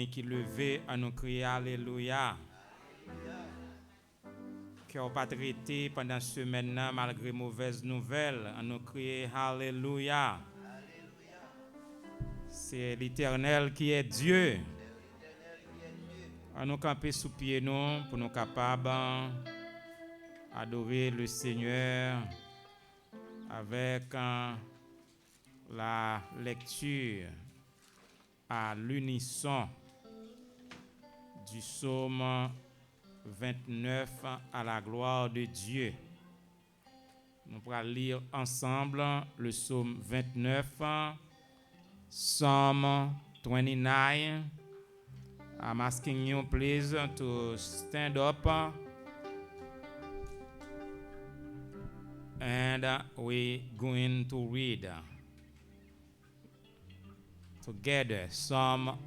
qui levé à nous crier Alléluia. Qui n'a pas traité pendant ce semaine malgré mauvaises nouvelles, à nous crier Alléluia. C'est l'Éternel qui est Dieu. À nous camper sous pied nous pour nous capables adorer le Seigneur avec la lecture à l'unisson du psaume 29 à la gloire de Dieu. Nous pourrons lire ensemble le psaume 29, Psalm 29. I'm asking you please to stand up and we're going to read together Psalm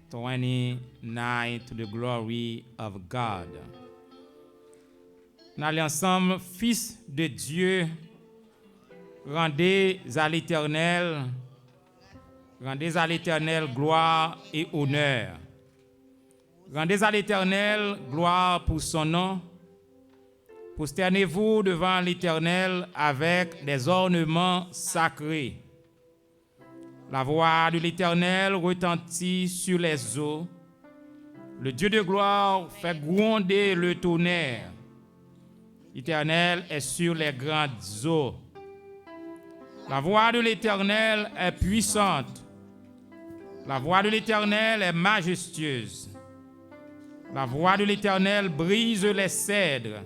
29 to the glory of God. Nous allons ensemble, Fils de Dieu, rendez à l'Éternel gloire et honneur. Rendez à l'Éternel gloire pour son nom. Prosternez-vous devant l'Éternel avec des ornements sacrés. La voix de l'Éternel retentit sur les eaux. Le Dieu de gloire fait gronder le tonnerre. L'Éternel est sur les grandes eaux. La voix de l'Éternel est puissante. La voix de l'Éternel est majestueuse. La voix de l'Éternel brise les cèdres.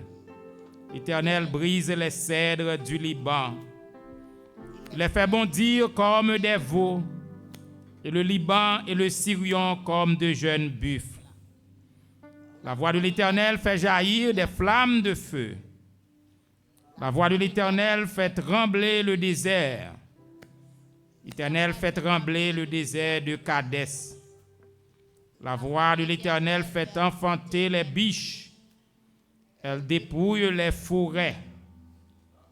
L'Éternel brise les cèdres du Liban. Il les fait bondir comme des veaux, et le Liban et le Sirion comme de jeunes buffles. La voix de l'Éternel fait jaillir des flammes de feu. La voix de l'Éternel fait trembler le désert. L'Éternel fait trembler le désert de Kadès. La voix de l'Éternel fait enfanter les biches. Elle dépouille les forêts.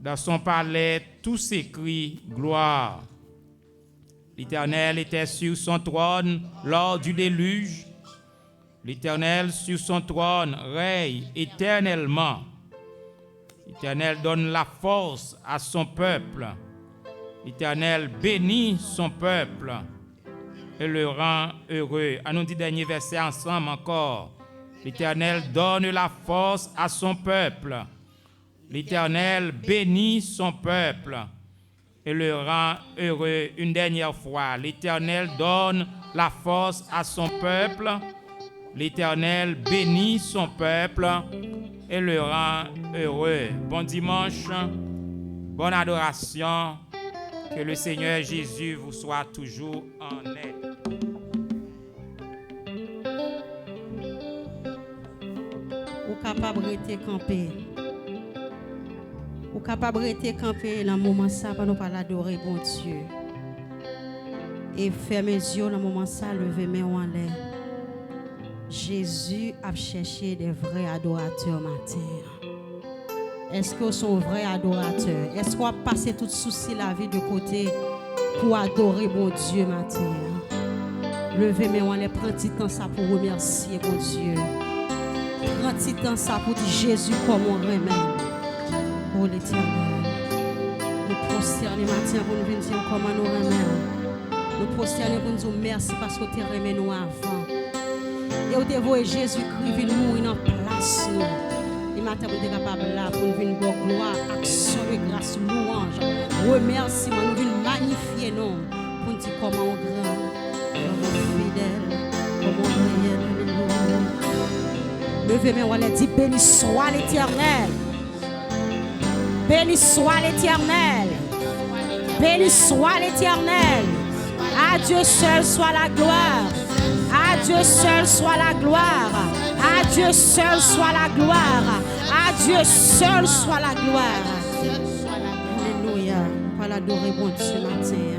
Dans son palais, tous s'écrient gloire. L'Éternel était sur son trône lors du déluge. L'Éternel sur son trône règne éternellement. L'Éternel donne la force à son peuple. L'Éternel bénit son peuple et le rend heureux. À nous dit dernier verset ensemble encore. L'Éternel donne la force à son peuple. L'Éternel bénit son peuple et le rend heureux. Une dernière fois, l'Éternel donne la force à son peuple. L'Éternel bénit son peuple et le rend heureux. Bon dimanche, bonne adoration. Que le Seigneur Jésus vous soit toujours en aide. Ou capable de rester campé. Ou capable de rester campé dans le moment ça pour nous pas l'adorer bon Dieu. Et fermez les yeux dans le moment ça, levez mes mains en l'air. Jésus a cherché des vrais adorateurs matin. Est-ce que sont vrais adorateurs? Est-ce qu'on a passé tout souci la vie de côté pour adorer bon Dieu matin? Levez mes mains en l'air, prends petit temps ça pour remercier bon Dieu. Prends petit temps ça pour dire Jésus comme on remet. Oh l'Éternel, nous prosternons matin pour nous venir dire comment nous remet. Nous prosternons pour nous dire merci parce que tu remet nous avant. Et au dévoué Jésus-Christ vient mourir dans place nous. Et matin nous sommes capables là pour nous venir voir gloire, action de grâce, louange, remerciement, nous venir magnifier nous pour nous dire comment on grand, comment on fidèle, comment on réel. Levez mes mains, dit béni soit l'Éternel. Béni soit l'Éternel. Béni soit l'Éternel. À Dieu seul soit la gloire. À Dieu seul soit la gloire. À Dieu seul soit la gloire. À Dieu seul soit la gloire. Alléluia. On va l'adorer bon Dieu matin.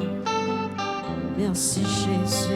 Merci Jésus.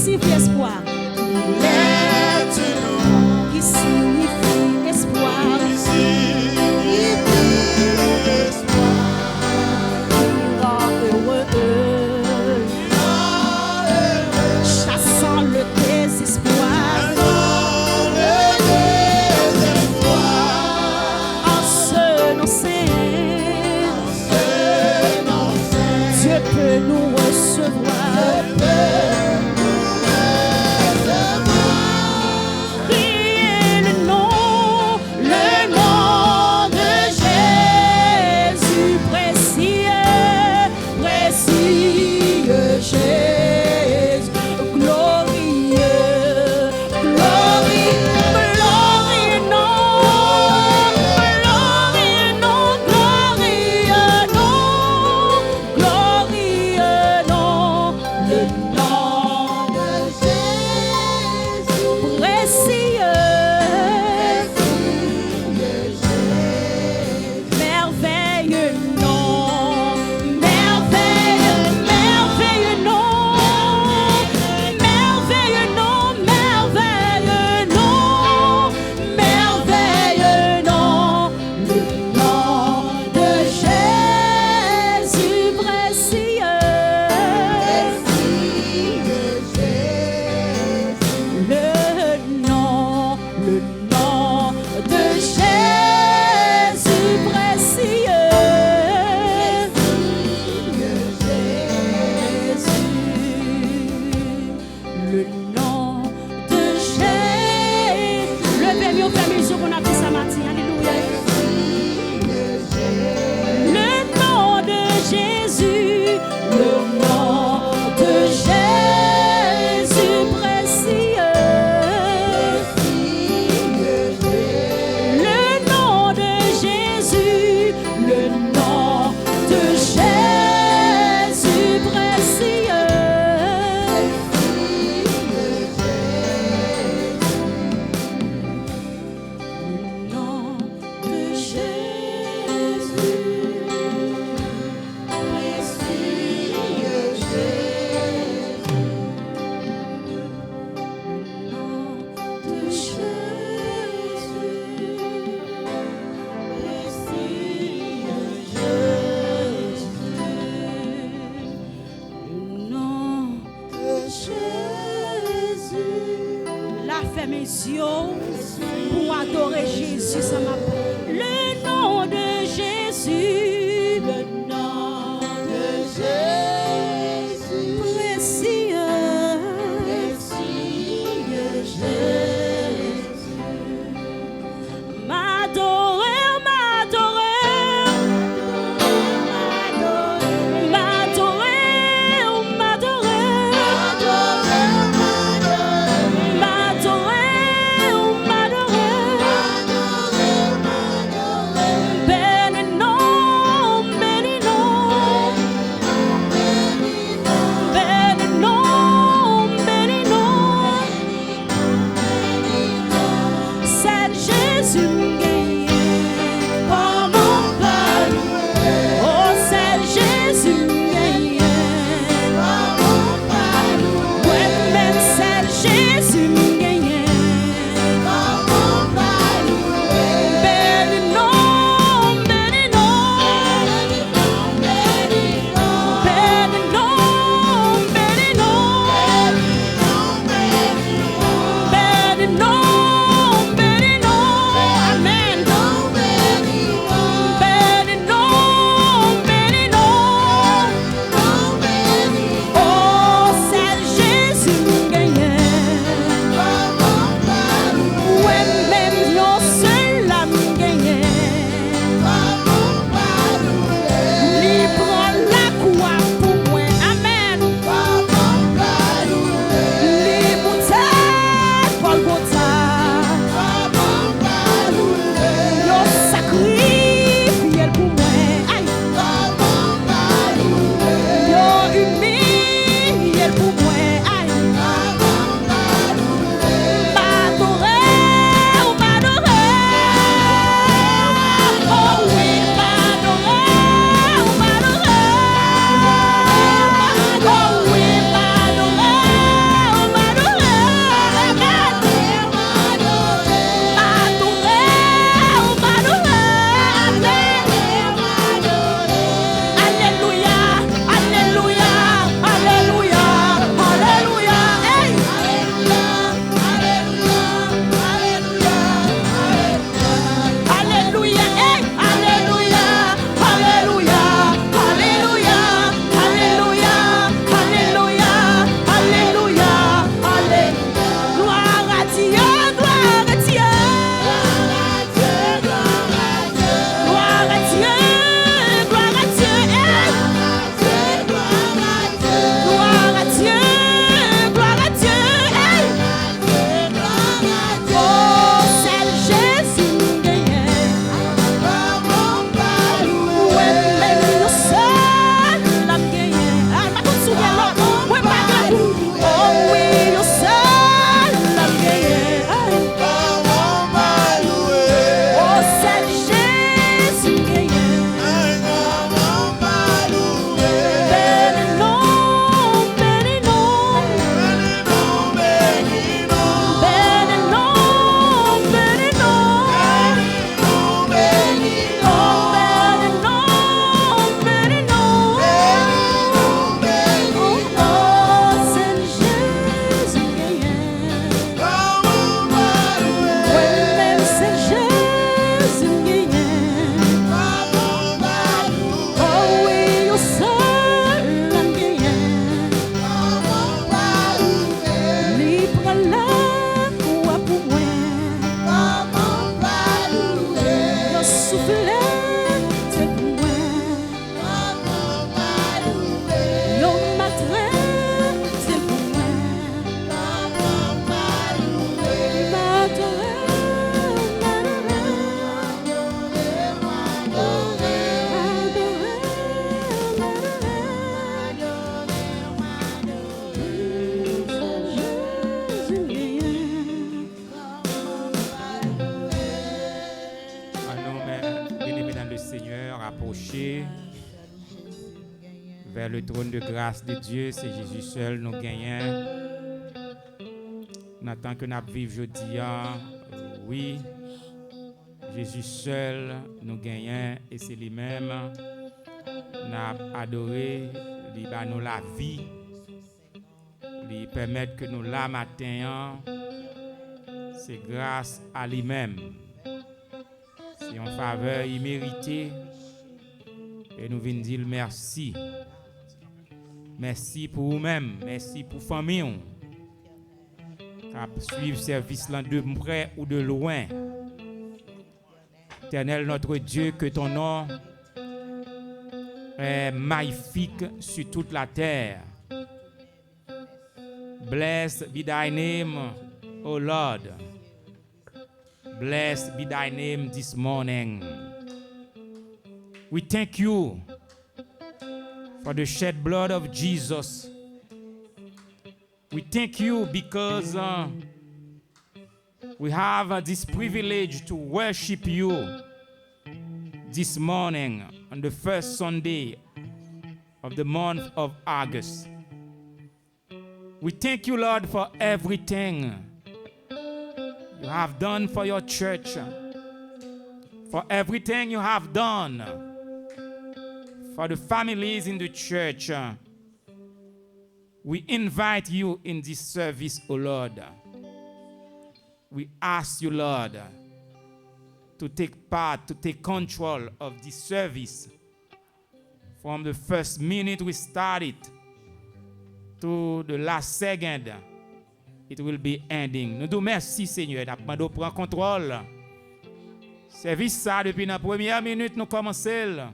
signifie espoir. Il est un nom qui signifie espoir. Chassant le désespoir. En ce nom saint, Dieu peut nous recevoir. Criez le nom de Jésus précieux, précieux Jésus, glorieux, glorieux, glorieux nom, glorieux nom, glorieux nom, glorieux nom, le nom de Jésus précieux, merveilleux nom, merveilleux, merveilleux nom, merveilleux nom, merveilleux nom, merveilleux nom, le nom de Jésus précieux, le nom de Jésus précieux, le nom de Jésus. Levez-vous, fermez les yeux qu'on a fait ça matin. Alléluia. Le nom de Jésus, le nom de Jésus précieux. Le nom de Jésus, le nom de Jésus précieux. Le nom de Jésus, précieux Jésus. Le nom de Jésus, précieux Jésus. Le nom de Jésus. La ferme les yeux pour adorer Jésus, ça m'a le nom de Jésus, le nom de Jésus, précieux, précieux Jésus. M'adorer, m'adorer, m'adorer, m'adorer, m'adorer, m'adorer, m'adorer. vers le trône de grâce de Dieu. C'est Jésus seul nous gagnons. N'attend que nous vivons jeudi. Oui, Jésus seul nous gagnons et c'est lui-même. Nous adoré, il va nous la vie, il permet que nous la matin. C'est grâce à lui-même. C'est en faveur imméritée. Et nous venons dire merci. Merci pour vous-même. Merci pour la famille. Qui suivent le service là de près ou de loin. Éternel notre Dieu, que ton nom est magnifique sur toute la terre. Blessed be thy name, O Lord. Blessed be thy name this morning. We thank you for the shed blood of Jesus. We thank you because we have this privilege to worship you this morning on the first Sunday of the month of August. We thank you, Lord, for everything you have done for your church, for everything you have done for the families in the church. We invite you in this service, O Lord. We ask you, Lord, to take part, to take control of this service from the first minute we started to the last second. It will be ending. Nous disons merci, Seigneur. Nous prend contrôle. Service ça depuis la première minute nous commençons.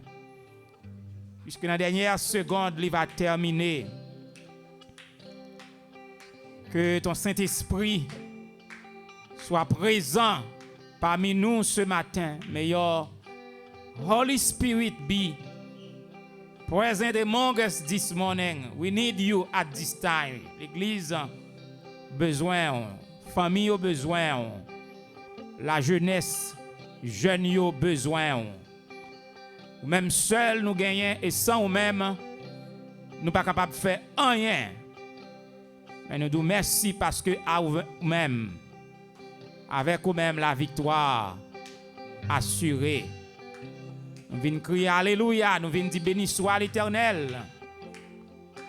Puisque dans la dernière seconde, il va terminer. Que ton Saint-Esprit soit présent parmi nous ce matin. May your Holy Spirit be present among us this morning. We need you at this time. L'Église a besoin, famille a besoin, la jeunesse, jeunes a besoin. Même seul nous gagnons et sans nous-mêmes, nous ne sommes pas capables de faire rien. Mais nous disons merci parce que à vous-même, avec vous-même la victoire assurée. Nous venons crier Alléluia, nous venons dire béni soit l'Éternel.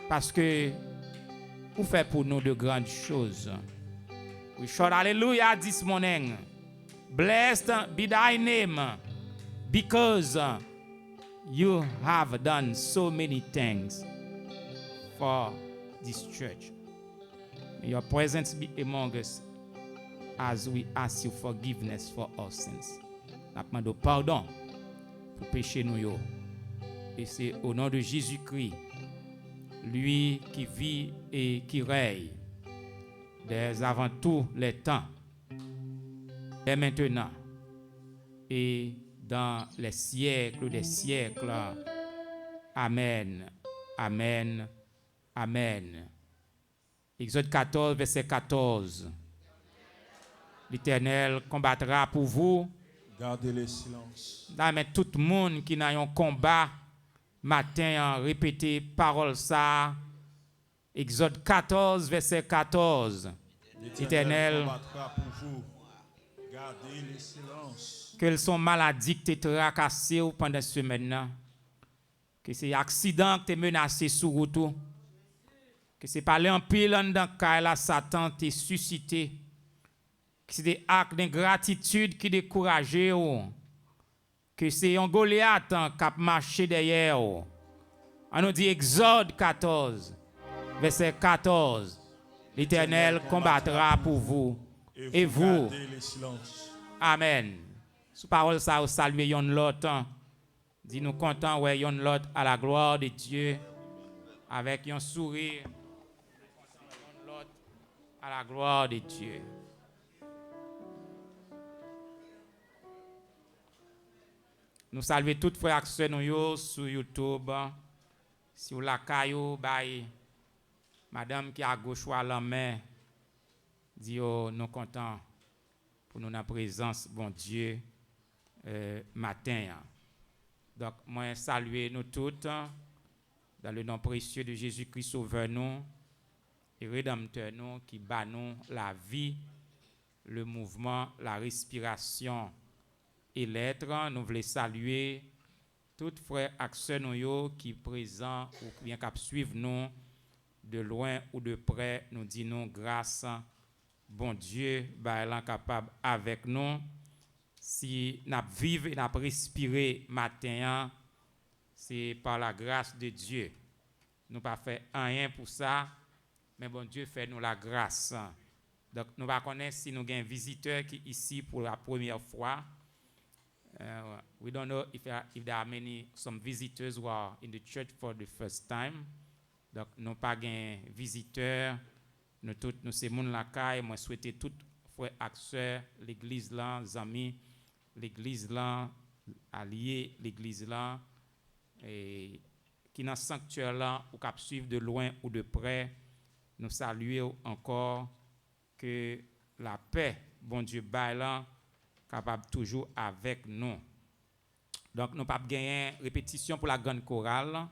Parce que vous faites pour nous de grandes choses. We shout Hallelujah this morning. Blessed be thy name, because you have done so many things for this church. May your presence be among us as we ask you forgiveness for our sins. Nous demandons pardon pour pécher nous. Et c'est au nom de Jésus-Christ, lui qui vit et qui règne dès avant tous les temps, dès maintenant et dans les siècles des siècles. Amen, amen, amen. Exode 14, verset 14. L'Éternel combattra pour vous. Gardez le silence. Mais tout le monde qui n'a un combat, matin, répétez parole ça. Exode 14, verset 14. L'Éternel combattra pour vous. Gardez le silence. Quelles sont maladies que tu as tracassées pendant ce semaine? Que c'est accident que tu es menacé sur route? Que c'est pas en pile dans le Satan t'a suscité? Que c'est des actes d'ingratitude qui découragent? Que c'est un Goliath qui a marché derrière? On nous dit Exode 14, verset 14. L'Éternel combattra pour vous et vous. Amen. Sous parole ça, vous saluez yon l'autre. Dis-nous content, ouais, yon l'autre à la gloire de Dieu. Avec un sourire. Yon l'autre à la gloire de Dieu. Nous saluons tous les frères et sœurs sur YouTube. Sur la caillou, madame qui a gauche ou à la main, dit nous contents pour nous en présence, bon Dieu, matin. Donc, moi, saluer nous toutes Dans le nom précieux de Jésus-Christ, sauveur nous et rédempteur nous, qui bat nous la vie, le mouvement, la respiration et l'être. Nous voulons saluer tous frères et sœurs nous qui sont présents ou bien qui suivent nous de loin ou de près. Nous disons grâce, bon Dieu, est capable avec nous. Si nous vivons et nous respirons matin, c'est par la grâce de Dieu. Nous pas fait rien pour ça, mais bon Dieu fait nous la grâce. Donc nous ne connaissons pas si nous avons un visiteur qui est ici pour la première fois. We don't know if there are some visitors who are in the church for the first time. Donc nous pas un visiteur, nous tous nous c'est monde la caille. Moi souhaiter tous frères et sœurs, l'église là, amis, l'église là, alliés, l'église là, et qui dans sanctuaire là ou cap suivre de loin ou de près. Nous saluer encore que la paix, bon Dieu, là, capable toujours avec nous. Donc, nous pas gagner répétition pour la grande chorale.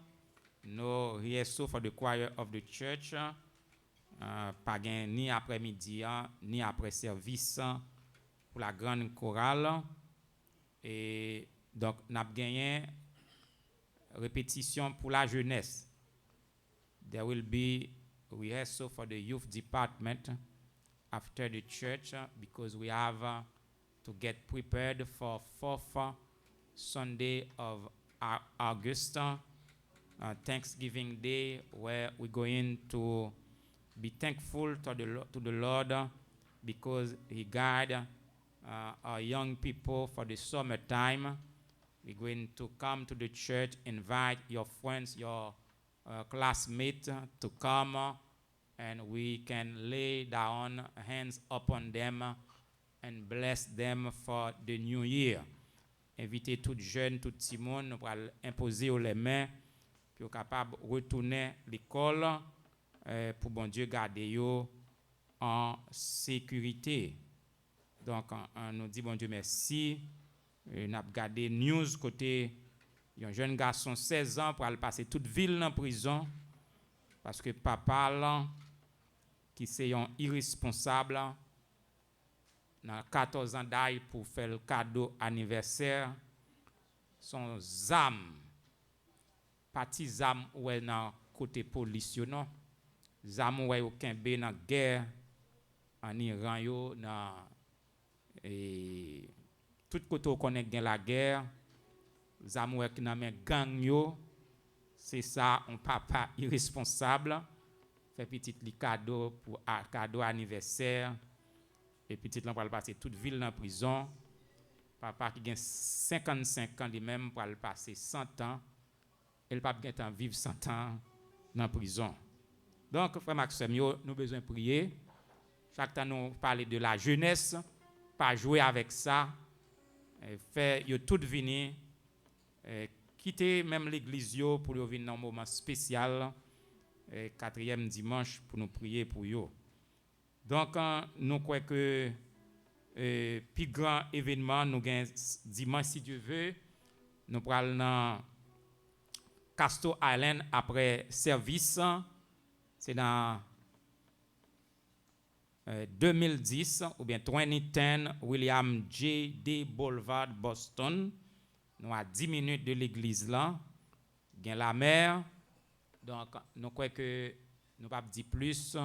No rehearsal for the choir of the church. Pas gagner ni après-midi, ni après service pour la grande chorale. Et donc, nous avons gagné répétition pour la jeunesse. There will be rehearsal for the youth department after the church because we have to get prepared for 4th Sunday of August, Thanksgiving Day, where we're going to be thankful to the Lord because He guided our young people for the summertime. We're going to come to the church, invite your friends, your classmates to come, and we can lay down hands upon them and bless them for the new year. Inviter tout jeune, tout petit monde, nous allons imposer les mains, puis capable de retourner à l'école pour bon Dieu garder yo en sécurité. Donc, on nous dit bon Dieu merci. Nous avons gardé news côté un jeune garçon 16 ans pour aller passer toute ville en prison parce que papa là, qui c'est un irresponsable dans 14 ans d'âge pour faire le cadeau anniversaire son âme parti âme ou est dans côté police non âme ou est aucun bé dans guerre en Iran yo dans et tout côté on connaît la guerre âme ou est dans men gang yo c'est ça un papa irresponsable fait petit li cadeau pour cadeau anniversaire. Et petit là pour aller passer toute ville dans prison. Papa qui gagne 55 ans lui-même pour aller passer 100 ans. Et le papa qui gagne vivre 100 ans dans prison. Donc frère Maxime, nous avons besoin de prier. Chaque temps nous parler de la jeunesse, pas jouer avec ça. Faire yo tout venir quitter même l'église yo pour yo venir dans un moment spécial 4e dimanche pour nous prier pour yo. Donc, nous croyons que le plus grand événement, nous gagnons dimanche, si Dieu veut. Nous prenons dans Castro Island après service. C'est dans 2010 ou bien 2010, William J. D. Boulevard, Boston. Nous à 10 minutes de l'église là. Gain la mer. Donc, nous croyons que nous ne pouvons pas dire plus.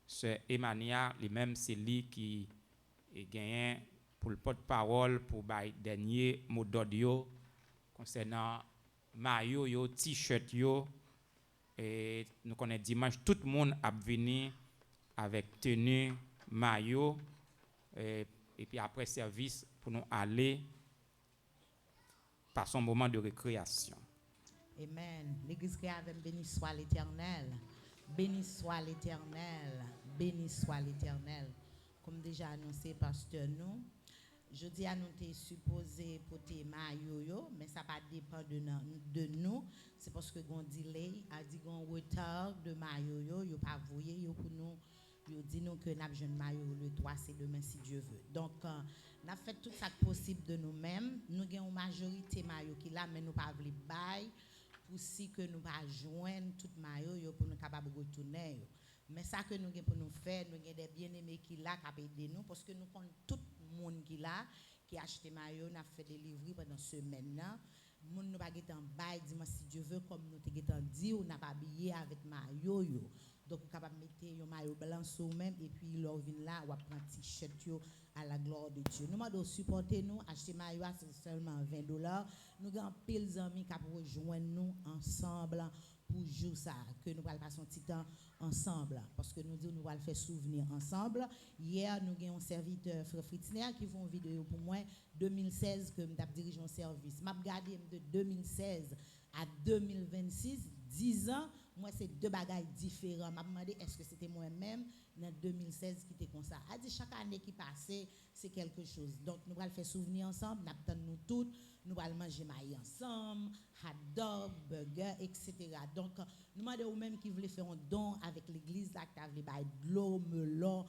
C'est Emmanuel, lui-même, c'est lui qui est gagné pour le porte-parole pour le dernier mot d'audio concernant maillot, yo, t-shirt, yo. Et nous connaissons dimanche, tout le monde a venu avec tenue, maillot. Et puis après service, pour nous aller par son moment de récréation. Amen. L'église qui avait béni soit l'Éternel. Béni soit l'Éternel. Béni soit l'Éternel. Comme déjà annoncé pasteur nous, je dis à nous t'es supposé porter maillot, mais ça pas dépend de nous. C'est parce que gon delay, a dit gon retard de maillot yo pas voyé yo pour nous. Yo dit nous que n'a jeune maillot le 3 c'est demain si Dieu veut. Donc n'a fait tout ça possible de nous-mêmes. Nous avons une majorité maillot qui là mais nous pas vle bail pour si que nous pas joindre tout maillot yo pour nous capable retourner yo. Mais ça que nous avons pour nous faire, nous avons des bien-aimés qui là qui aider nous parce que nous connaissons tout le monde qui là qui a acheté maillot, n'a fait des livres pendant semaine là. Moun nous pas en bail dimanche si Dieu veut comme nous t'ai dit ou n'a pas habillé avec maillot yo. Donc vous capable mettre un maillot blanc sur même et puis leur vin là ou prendre t-shirt yo à la gloire de Dieu. Nous demandons supporter nous, acheter maillot c'est seulement $20. Nous avons pile d'amis qui pour rejoindre nous ensemble pour jouer ça que nous allons passer un petit temps ensemble parce que nous disons nous allons faire souvenir ensemble. Hier nous avons un serviteur frère Fritzner qui font une vidéo pour moi 2016 que m't'a dirigé un service. M'a regardé de 2016 à 2026 10 ans. Moi, c'est deux bagages différents. Je me demandé est-ce que c'était moi-même dans 2016 qui était comme ça. A dit chaque année qui passait, c'est quelque chose. Donc, nous allons faire souvenir ensemble, nous toutes, nous allons manger maïs ensemble, hot dog, burger, etc. Donc, nous demandons aux mêmes qui voulaient faire un don avec l'église, là, qui voulaient bailler de l'eau, melon,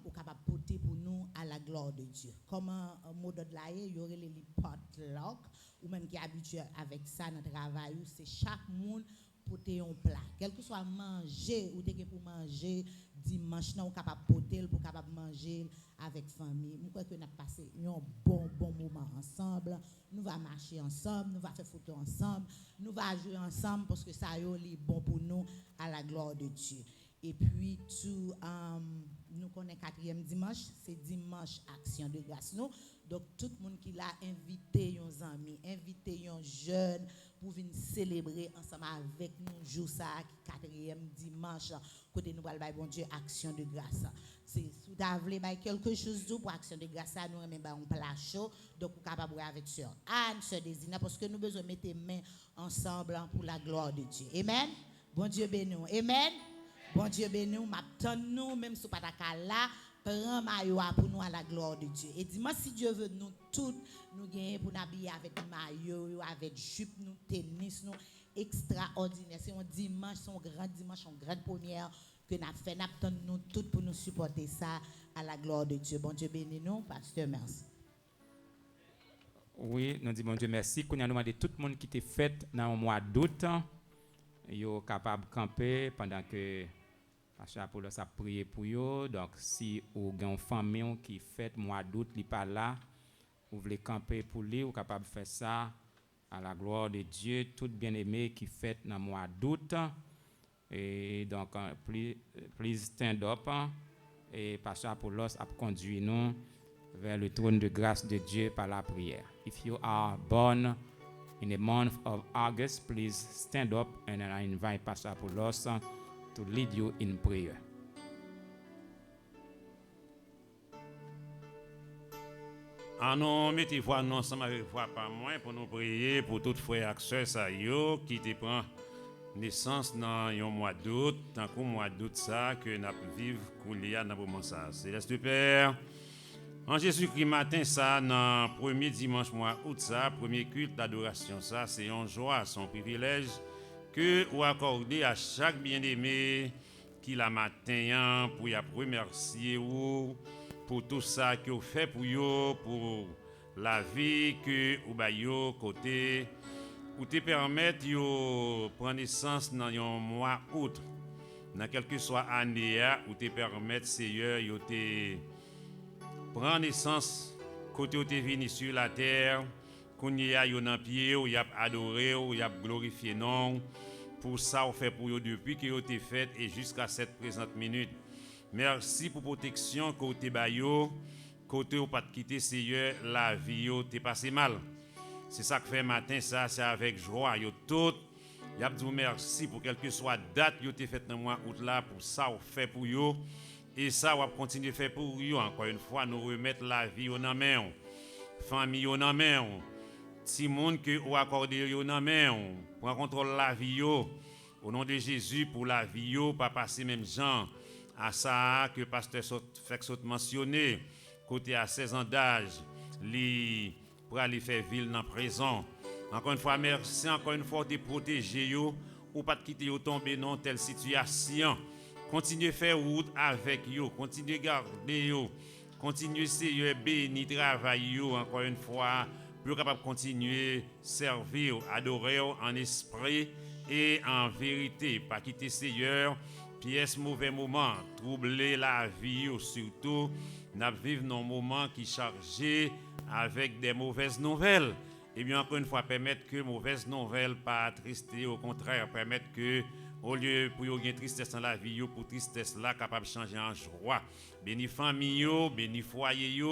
ou capable de porter pour nous à la gloire de Dieu. Comme un mot de l'aïe, il y aurait les potluck, ou même qui est habitué avec ça dans le travail, c'est chaque monde porter un plat, quel que soit manger ou t'es pour manger dimanche non capable porter pour capable manger avec famille. Nous crois que nous passé un bon moment ensemble, nous va marcher ensemble, nous va faire photo ensemble, nous va jouer ensemble parce que ça est bon pour nous à la gloire de Dieu. Et puis tout nous connaissons quatrième dimanche, c'est dimanche action de grâce nous. Donc tout le monde qui l'a invité nos amis, invité nos jeunes pour venir célébrer ensemble avec nous jour ça quatrième dimanche côté nous va bon Dieu action de grâce. C'est sous d'avler quelque chose pour action de grâce nous même un plat chaud donc vous capable avec sœur Anne sœur Désina parce que nous besoin mettre main ensemble pour la gloire de Dieu. Amen. Bon Dieu béni nous. Amen. Bon Dieu béni nous, m'attend nous même sous pas là. Prends maillot pour nous à la gloire de Dieu. Et dis-moi si Dieu veut nous toutes nous gagner pour nous habiller avec maillot, avec jupe, nous tennis, nous extraordinaire. C'est un dimanche, c'est un grand dimanche, une grande première que nous avons fait. Nous attendons nous toutes pour nous supporter ça à la gloire de Dieu. Bon Dieu bénis nous, pasteur, merci. Oui, nous disons bon Dieu merci. Qu'on a demandé tout le monde qui était fait dans le mois d'août, ils sont capables de camper pendant que Pasteur Apollos a prié pour eux. Donc, si vous avez une famille qui fait mois d'août, qui n'est pas là, vous voulez camper pour lui, vous êtes capable de faire ça à la gloire de Dieu, tout bien-aimé qui fait dans le mois d'août. Et donc, please stand up. Et Pasteur Apollos a conduit nous vers le trône de grâce de Dieu par la prière. If you are born in the month of August, please stand up and I invite Pastor Apollos to lead you in prayer. Nous mettez voix nous ensemble avec voix par moi pour nous prier pour toutes frères et sœurs ça yo qui te prend naissance dans un mois d'août, tant qu'au mois d'août ça que n'a vivre coulia dans moment ça. Céleste Père, en Jésus-Christ matin ça dans premier dimanche mois août ça, premier culte d'adoration ça, c'est une joie, son privilège que vous accordez à chaque bien-aimé qui la matin pour y remercier vous pour tout ça que vous faites pour vous, pour la vie que vous avez côté, pour te permettre de prendre naissance dans un mois août, dans quelle que soit année, ou te permettre, Seigneur, de te prendre naissance côté où tu es venu sur la terre, qu'on y a dans pied, où y a adoré, où y a glorifié non. Pour ça, on fait pour vous depuis que vous avez fait et jusqu'à cette présente minute. Merci pour protection côté bayo, côté ou pas de quitter Seigneur, la vie yo t'est passé mal. C'est ça que fait matin ça, c'est avec joie yo tout. Y a dit merci pour quelle que soit date yo t'est fait dans mois août là pour ça on fait pour yo et ça on va continuer faire pour yo encore une fois nous remettre la vie yo dans main. Famille yo dans main. Si monde que ou accorder yo dans main, prend contrôle la vie yo au nom de Jésus pour la vie yo pas passer même gens à ça que pasteur fait mentionner côté à 16 ans d'âge li pour aller faire ville dans prison. Encore une fois merci encore une fois de protéger yo ou pas de quitter yo tomber dans telle situation. Continuez faire route avec yo, continuez garder yo, continuez Seigneur béni travail yo encore une fois pour capable continuer servir, adorer en esprit et en vérité, pas quitter Seigneur, pièce mauvais moment, troubler la vie ou surtout n'a vivre nos moments qui chargés avec des mauvaises nouvelles. Et bien encore une fois permettre que mauvaises nouvelles pas attrister, au contraire permettre que au lieu pour y avoir tristesse dans la vie, pour tristesse là capable de changer en joie. Béni famille, béni foyer,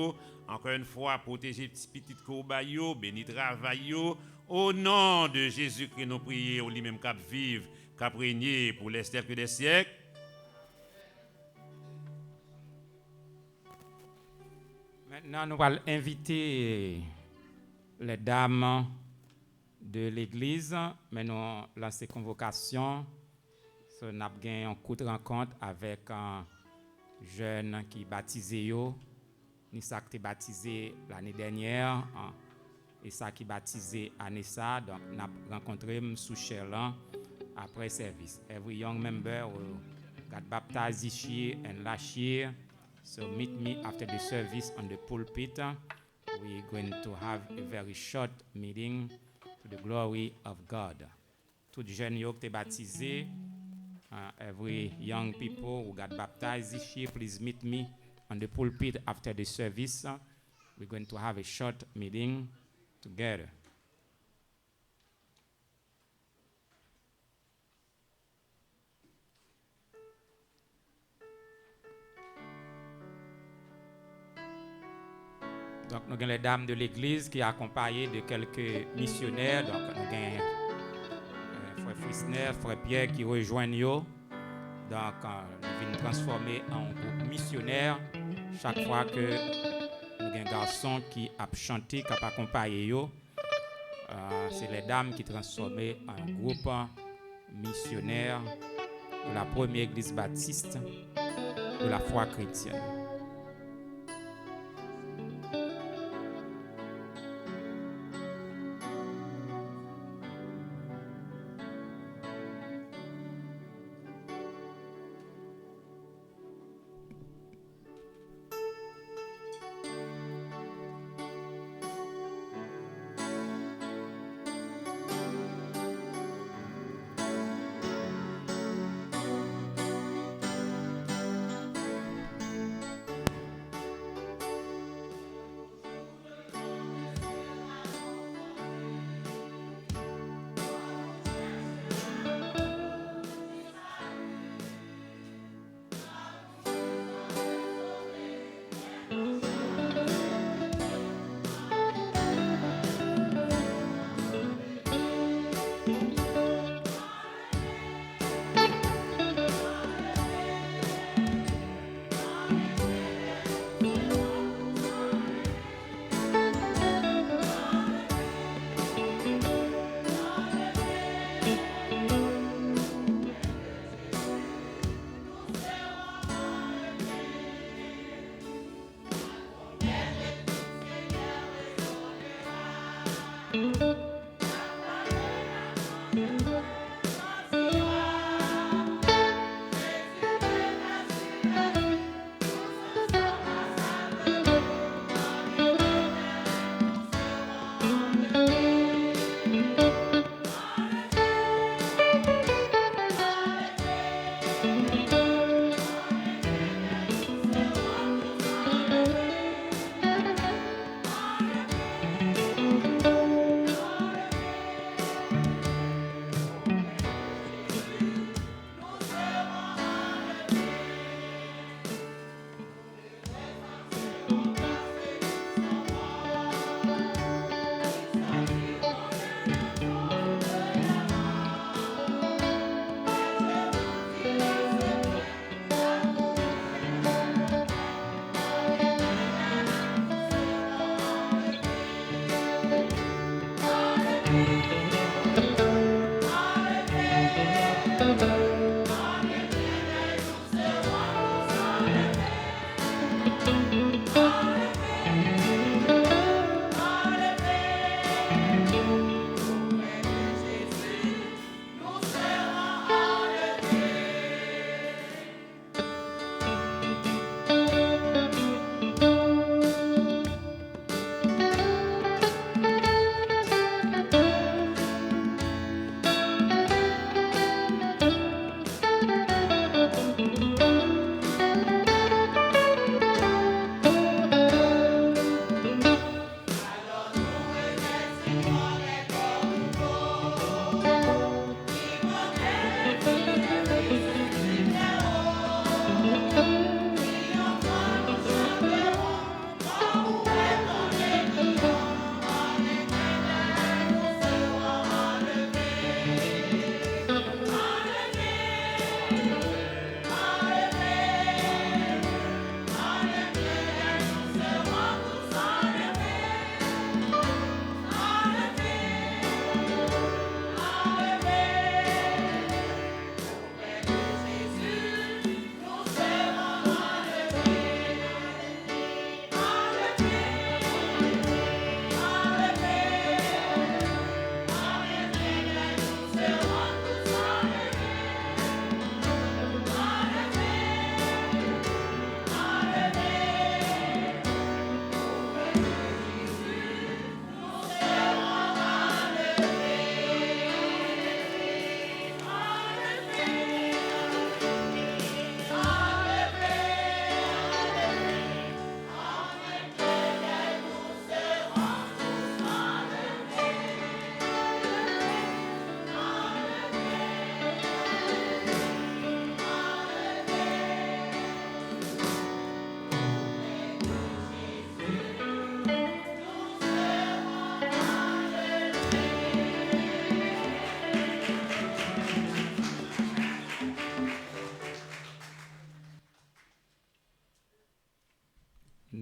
encore une fois protéger petit cobaye, béni travail. Au nom de Jésus-Christ, nous prions, lui-même cap vivre, cap régner pour les siècles des siècles. Maintenant, nous allons inviter les dames de l'église, mais nous lancer convocation. Nous avons un coup de rencontre avec un jeune qui est baptisé, ni ça qui est baptisé l'année dernière, et ça qui est baptisé l'année ça. Donc, nous avons rencontré sous Cherlan après service. Every young member will get baptized this year and last year. So meet me after the service on the pulpit. We're going to have a very short meeting to the glory of God. Tout jeune qui est baptisé, every young people who got baptized this year, please meet me on the pulpit after the service. We're going to have a short meeting together. Donc, nous avons les dames de l'église qui sont accompagnées de quelques missionnaires. Donc, nous avons frère Frisner, frère Pierre qui rejoignent nous. Donc, nous venons transformer en groupe missionnaire. Chaque fois que nous avons un garçon qui a chanté, qui a accompagné nous, c'est les dames qui transforment en groupe missionnaire de la première église baptiste de la foi chrétienne.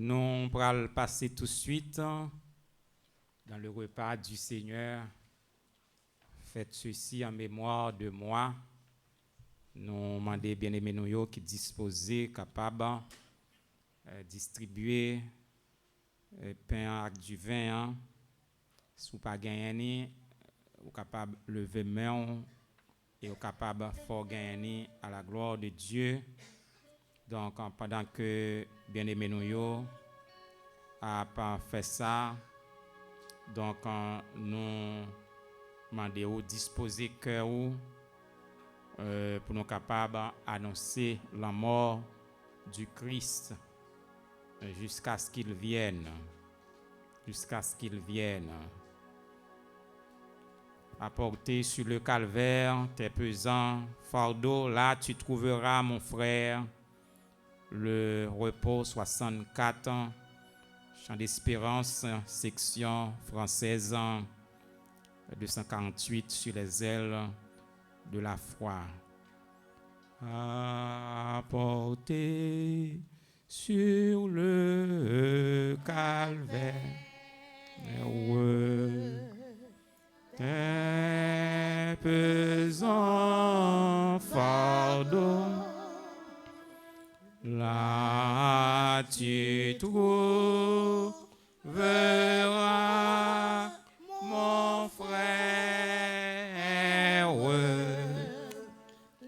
Nous allons passer tout de suite dans le repas du Seigneur. Faites ceci en mémoire de moi. Nous demandons bien-aimés nous qui disposés, capables distribuer pain avec du vin. Si vous n'avez pas gagné, vous êtes capable de lever main et vous êtes capable de faire gagner à la gloire de Dieu. Donc, pendant que bien-aimés nous a fait ça, donc nous demandons de disposer cœur pour nous capables d'annoncer la mort du Christ jusqu'à ce qu'il vienne. Jusqu'à ce qu'il vienne. Apporter sur le calvaire tes pesants fardeaux, là tu trouveras, mon frère, le repos 64 ans, Chant d'espérance, section française 248 sur les ailes de la foi. Apporter sur le calvaire tes pesants fardeaux, là tu trouveras, mon frère,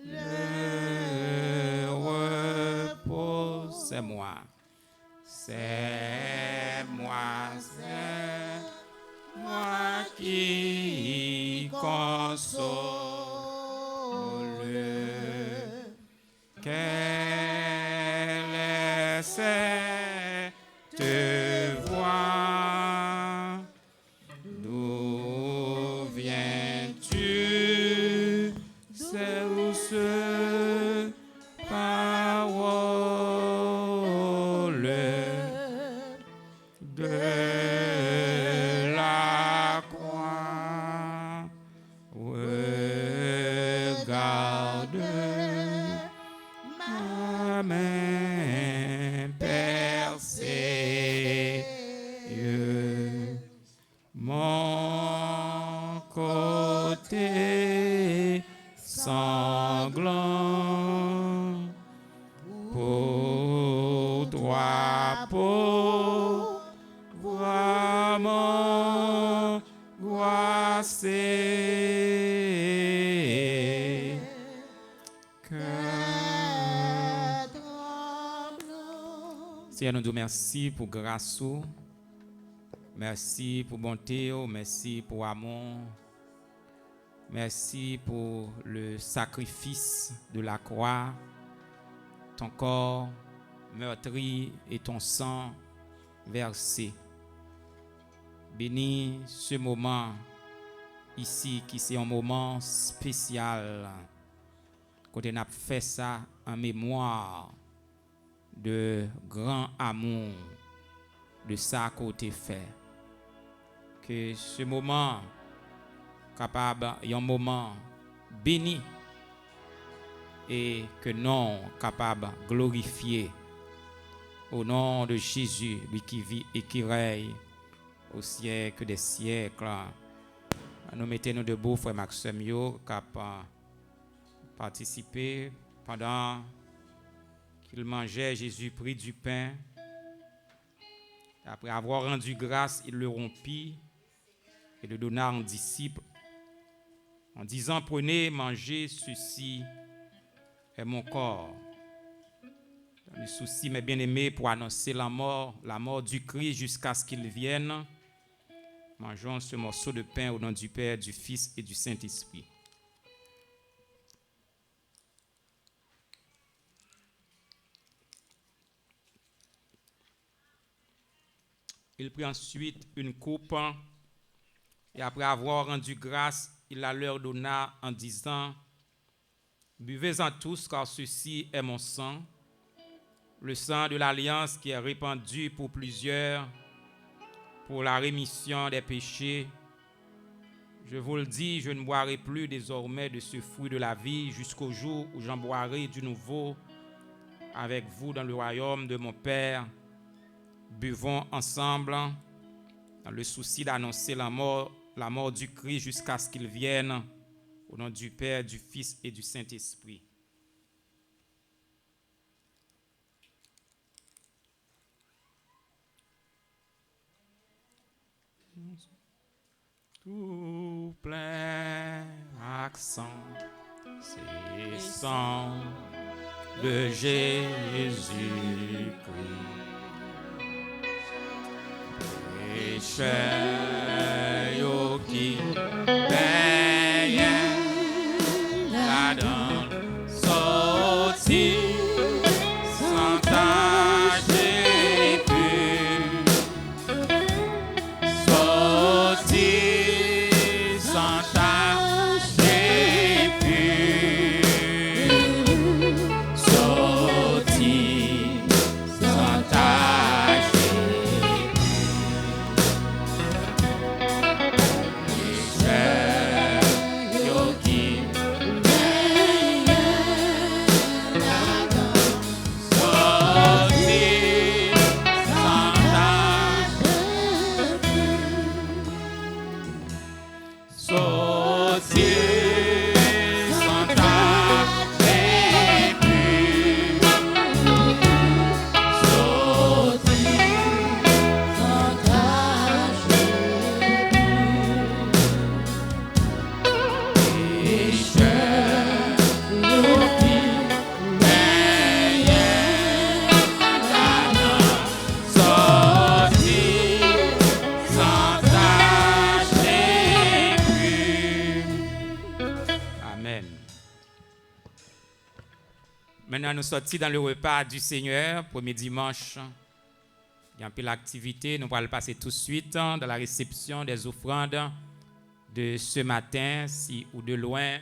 le repos. C'est moi, c'est moi qui console. Quelle est cette voix? D'où viens-tu? C'est où ce parole de la croix? Regarde ma main percée, mon côté sanglant, pour toi pauvre m'angoisser. Seigneur, nous te remercions pour grâce, merci pour bonté, merci pour amour, merci pour le sacrifice de la croix, ton corps meurtri et ton sang versé. Bénis ce moment ici qui c'est un moment spécial, quand on a fait ça en mémoire de grand amour de ça côté fait. Que ce moment capable un moment béni et que non capable glorifié au nom de Jésus, lui qui vit et qui règne au siècle des siècles. Nous mettons debout, frère Maxime Yo, qui a participé pendant qu'il mangeait. Jésus prit du pain. Après avoir rendu grâce, il le rompit et le donna aux disciples en disant: prenez, mangez, ceci est mon corps. Dans le souci, mes bien-aimés, pour annoncer la mort du Christ jusqu'à ce qu'il vienne, mangeons ce morceau de pain au nom du Père, du Fils et du Saint-Esprit. Il prit ensuite une coupe et après avoir rendu grâce, il la leur donna en disant: buvez-en tous, car ceci est mon sang, le sang de l'alliance qui est répandu pour plusieurs pour la rémission des péchés. Je vous le dis, je ne boirai plus désormais de ce fruit de la vie jusqu'au jour où j'en boirai du nouveau avec vous dans le royaume de mon Père. buvons ensemble dans le souci d'annoncer la mort du Christ jusqu'à ce qu'il vienne, au nom du Père, du Fils et du Saint-Esprit. Tout plein accent, c'est sang de Jésus-Christ. Pécheur yo qui paye la donne sorti sans tâche et pure. Sorti sans tâche et pure. Sorti sans tâche et yo qui sorti sans tâche, sorti sans tâche et pure. Sorti sans tâche pécheur yo qui payait la donne sorti sans tâche et pure. Amen. Maintenant, nous sortis dans le repas du Seigneur, premier dimanche. Il y a un peu l'activité. Nous allons passer tout de suite dans la réception des offrandes de ce matin. Si ou de loin,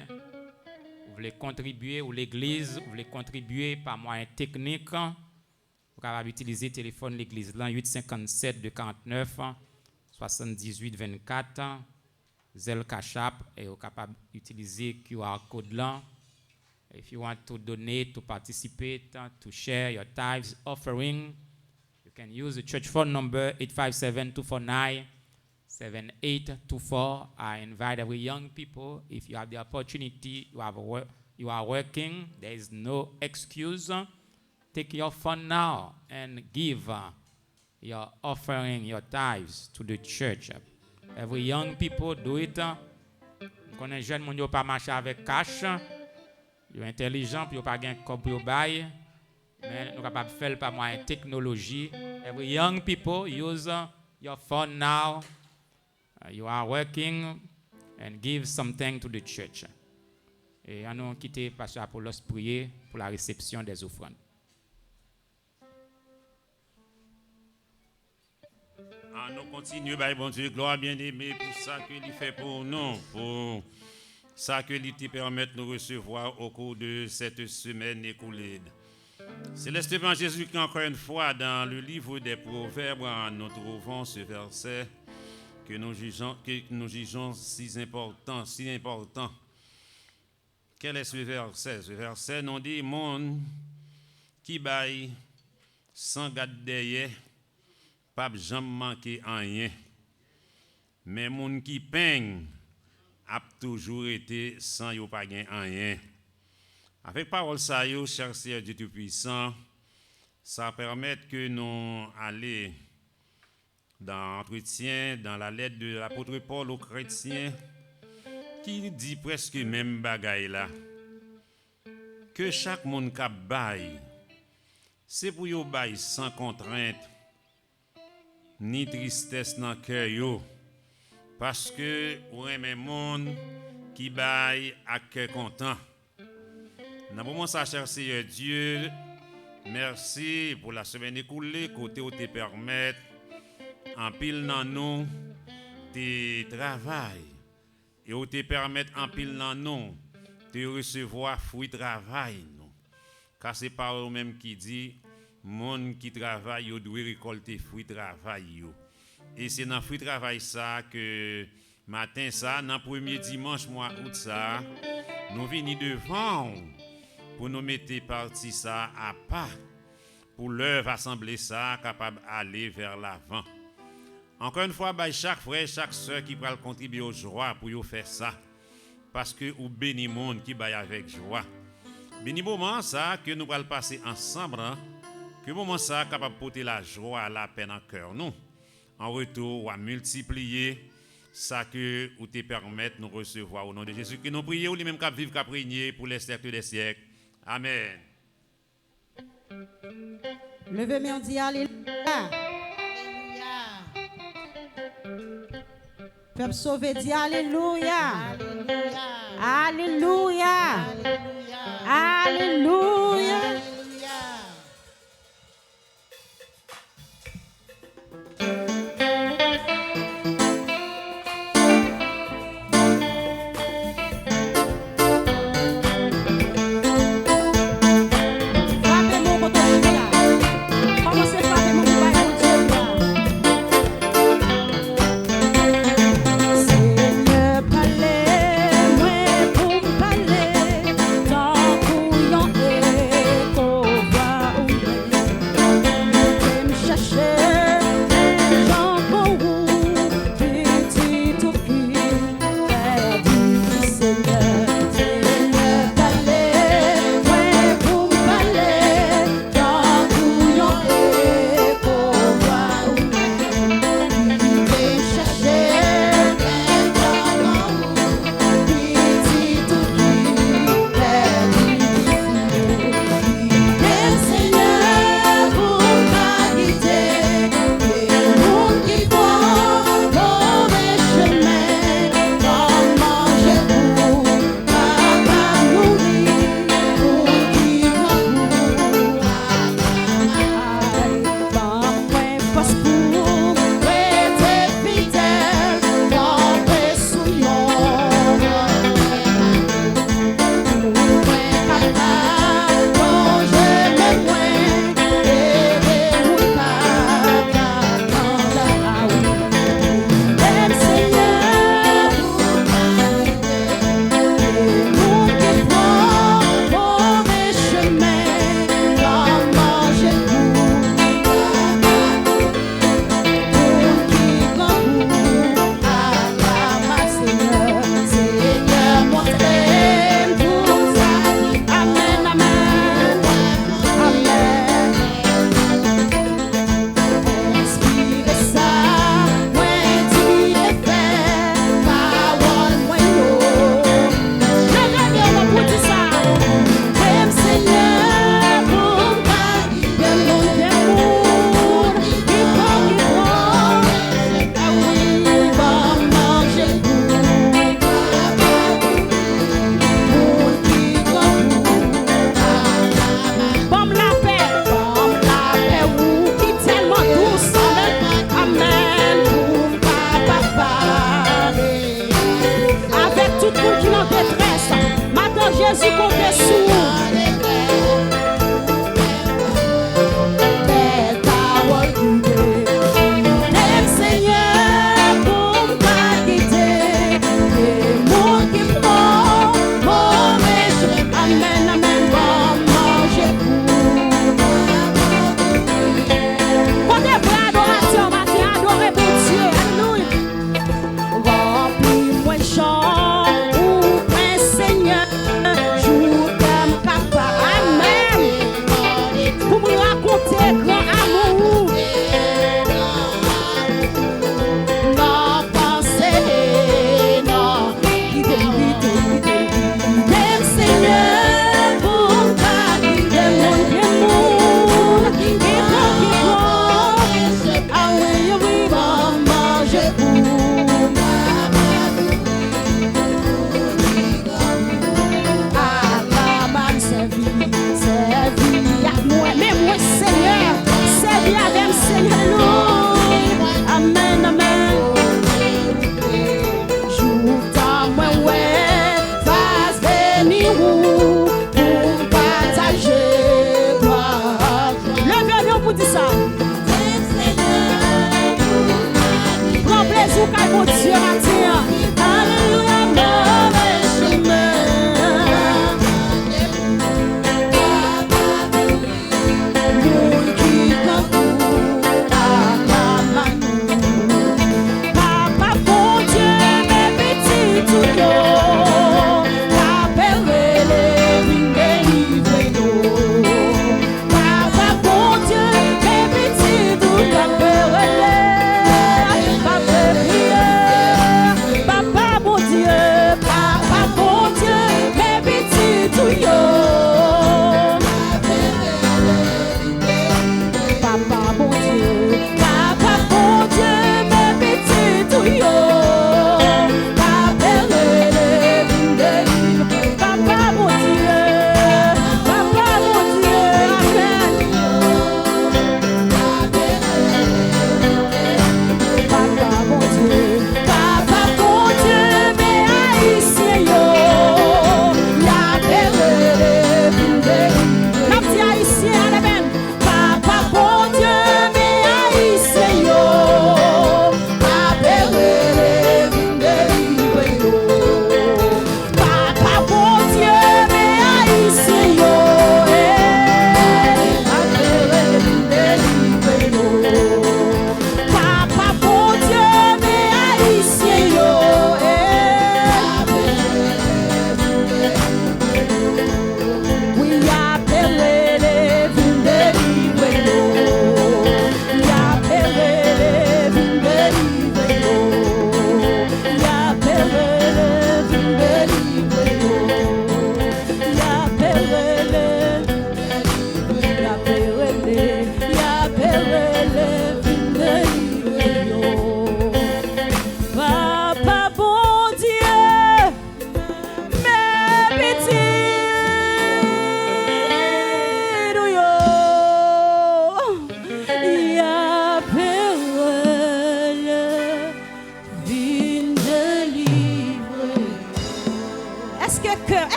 vous voulez contribuer, ou l'église, vous voulez contribuer par moyen technique, vous pouvez utiliser le téléphone de l'église là, 857 249 78 24, Zelle Cash App, et vous pouvez utiliser QR code là. If you want to donate, to participate, to share your tithes offering, you can use the church phone number 857-249-7824. I invite every young people, if you have the opportunity, you are working, there is no excuse. Take your phone now and give your offering, your tithes to the church. Every young people do it. Quand les jeunes ne pas marcher avec cash, ils sont intelligents, ils n'ont pas de cob pour bail, mais nous sommes capables de faire par moyen de technologie. Every young people use your phone now. You are working and give something to the church. Et nous quitter Pasteur Apollos prier pour la réception des offrandes. Nous continuons, bon Dieu, gloire bien-aimé pour ça qu'il fait pour nous, pour ça qu'il te permet de nous recevoir au cours de cette semaine écoulée. Célestement Jésus, encore une fois, dans le livre des Proverbes, nous trouvons ce verset que nous jugeons si important. Quel est ce verset? Ce verset nous dit, monde qui baille sans garde derrière, pas jamais manquer en rien. Mais monde qui peigne a toujours été sans yo pas gain en rien. Avec parole ça yo, cher Seigneur Dieu Tout-Puissant, ça permet que nous aller dans l'entretien, dans la lettre de l'apôtre Paul aux chrétiens, qui dit presque même bagaille là. Que chaque monde qui baille, c'est pour yo baille sans contrainte, ni tristesse dans le cœur yo. Parce que ou un monde qui baille à cœur content. Dans moment ça, cher Seigneur Dieu, merci pour la semaine écoulée, côté où te permettre en pile dans nous de travail et où te permettre en pile dans nous de recevoir fruit travail nous. Car c'est par eux-mêmes qui dit monde qui travaille yo doit récolter fruit travail yo. Et c'est dans fruit travail ça que matin ça dans premier dimanche mois août ça nous venons devant pour nous mettre partie ça à part pour l'œuvre assemblée ça capable d'aller vers l'avant. Encore une fois, chaque frère, chaque soeur qui va contribuer aux joies pour vous faire ça. Parce que vous bénissez le monde qui baille avec joie. Béni moment ça que nous allons passer ensemble, hein, que moment ça capable de porter la joie, la paix dans le cœur nous. En retour, on va multiplier ça que vous te permettre de nous recevoir au nom de Jésus. Que nous prions, lui-même qu'à vivre, qu'à prier pour les siècles des siècles. Amen. Levez-moi, on dit Alléluia. Peuple sauvé, dit Alléluia. Alléluia. Alléluia. Seigneur, parlez, moi pour me parler.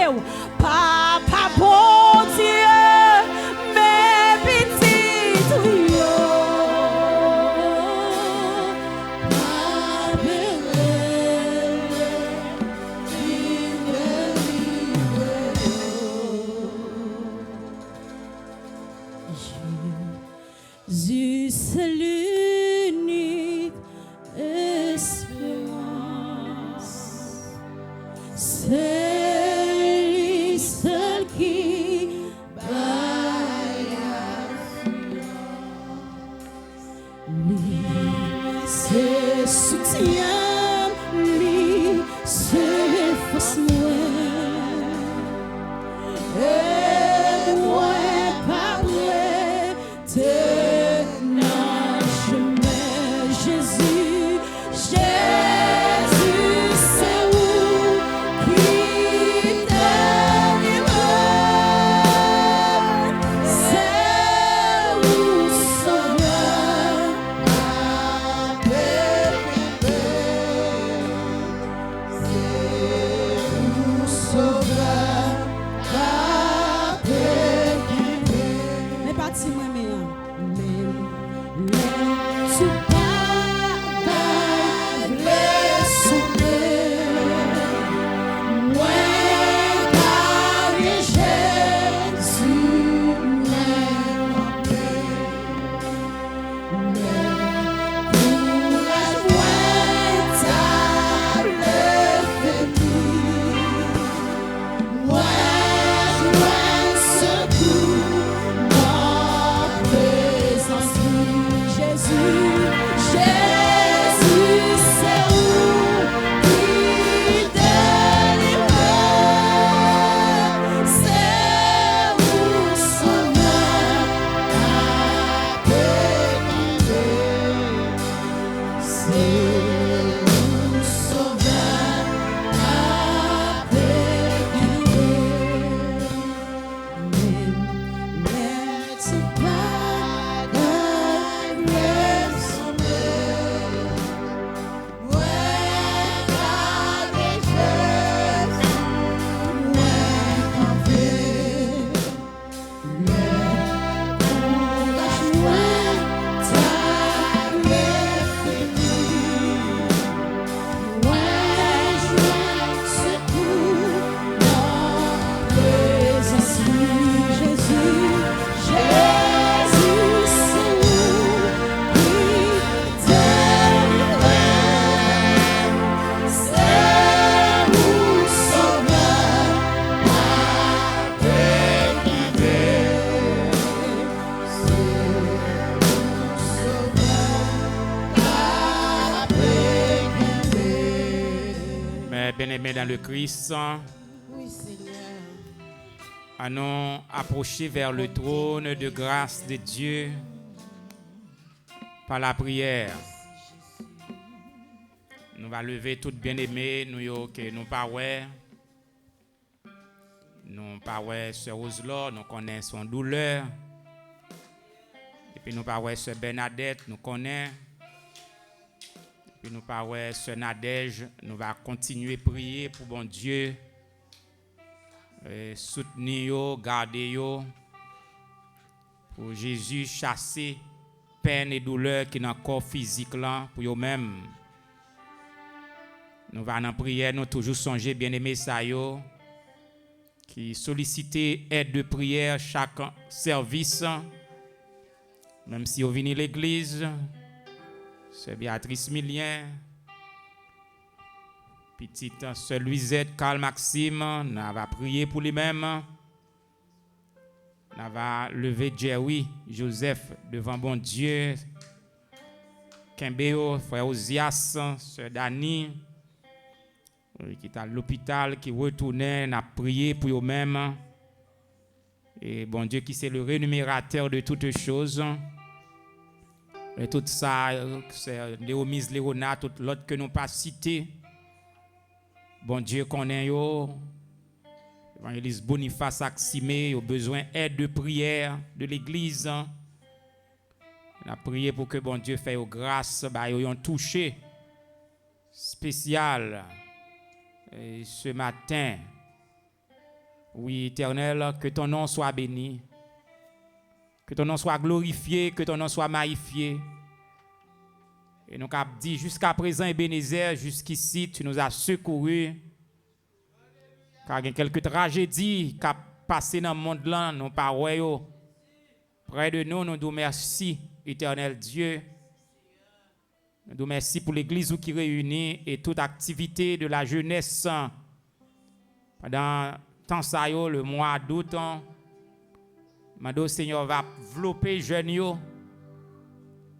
ou. Papa bon Dieu, mes petites yo. Jésus, c'est l'unique espérance. C'est lui seul qui baille lui, c'est soutien, lui, c'est force. Et moi, pas vrai, t'es notre chemin, Jésus, Jésus, c'est où qui t'aimera, c'est où sauveur, mais pas si moi même tu parles les souvenirs moi carré Jésus Bien-aimés dans le Christ, Oui, Seigneur. allons approcher vers le trône de grâce de Dieu par la prière. Nous allons lever toutes bien-aimés, nous que nous pas ouais. Nous pas ouais sœur Roselot, nous connaissons son douleur. Et puis nous pas ouais sœur Bernadette, nous connaissons. Puis nous pas ouais sœur Nadège, nous va continuer à prier pour bon Dieu. Soutenir yo, garder yo. Pour Jésus chasser peine et douleur qui dans le corps physique là pour eux même. Nous va en prière, nous toujours songer bien-aimé ça yo qui solliciter aide de prière chaque service. Même si vous venez à l'église, Sœur Béatrice Milien, petite Sœur Louisette, Carl Maxime, nous va prier pour lui-même. Nous va lever Jerry, Joseph devant bon Dieu. Kembeo, frère Ozias, Sœur Dani, qui est à l'hôpital, qui retournait, nous prié pour eux-mêmes. Et bon Dieu qui c'est le rémunérateur de toutes choses. Et tout ça, c'est Léomise, Léonard, tout l'autre que nous pas cité. Bon Dieu connaît yo. Évangéliste Boniface Aximé, a besoin d'aide de prière de l'église. On a prié pour que bon Dieu fasse grâce, ils ont touché spécial. Et ce matin, Oui, Éternel, que ton nom soit béni, que ton nom soit glorifié, que ton nom soit magnifié. Et nous avons dit jusqu'à présent, Ebenezer, jusqu'ici, tu nous as secourus. Car il y a quelques tragédies qui ont passé dans le monde là, nos paroles. Près de nous, nous disons merci, Éternel Dieu. Nous disons merci pour l'Église qui réunit et toute activité de la jeunesse pendant temps ça le mois d'août. Mando Seigneur va développer jeunes yo.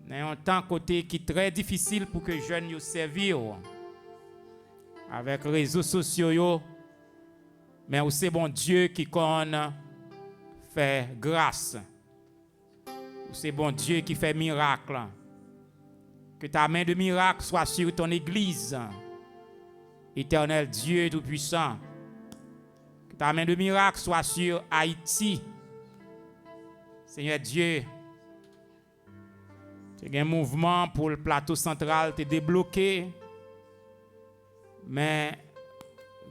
Dans un temps côté qui est très difficile pour que jeunes yo servent avec les réseaux sociaux yo. Mais c'est bon Dieu qui fait grâce. C'est bon Dieu qui fait miracle. Que ta main de miracle soit sur ton Église. Éternel Dieu Tout-Puissant. Que ta main de miracle soit sur Haïti. Seigneur Dieu, tu as un mouvement pour le plateau central, tu es débloqué. Mais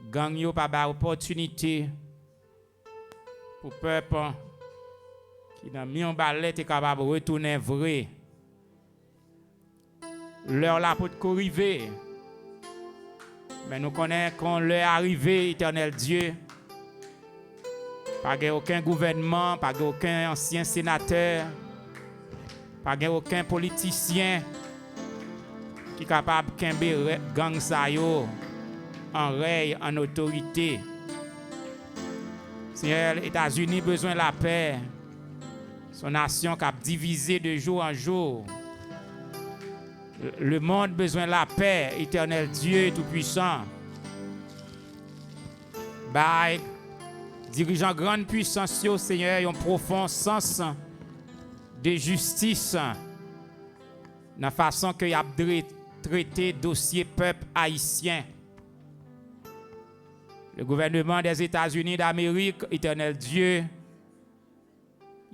gang yo pas ba opportunité pour peuple qui dans mis en ballet est capable de retourner vrai. L'heure là pour te arriver. Mais nous connaissons quand l'heure arrivée, Éternel Dieu. Pas aucun gouvernement, pas aucun ancien sénateur, pas aucun politicien qui est capable de kembe gang sa yo en règne, en autorité. Seigneur, les États-Unis besoin de la paix. Son nation qui a divisé de jour en jour. Le monde besoin de la paix, Éternel Dieu Tout-Puissant. Bye. Dirigeant grande puissance, Seigneur, un profond sens de justice dans la façon que y a traité dossier peuple haïtien. Le gouvernement des États-Unis d'Amérique, Éternel Dieu,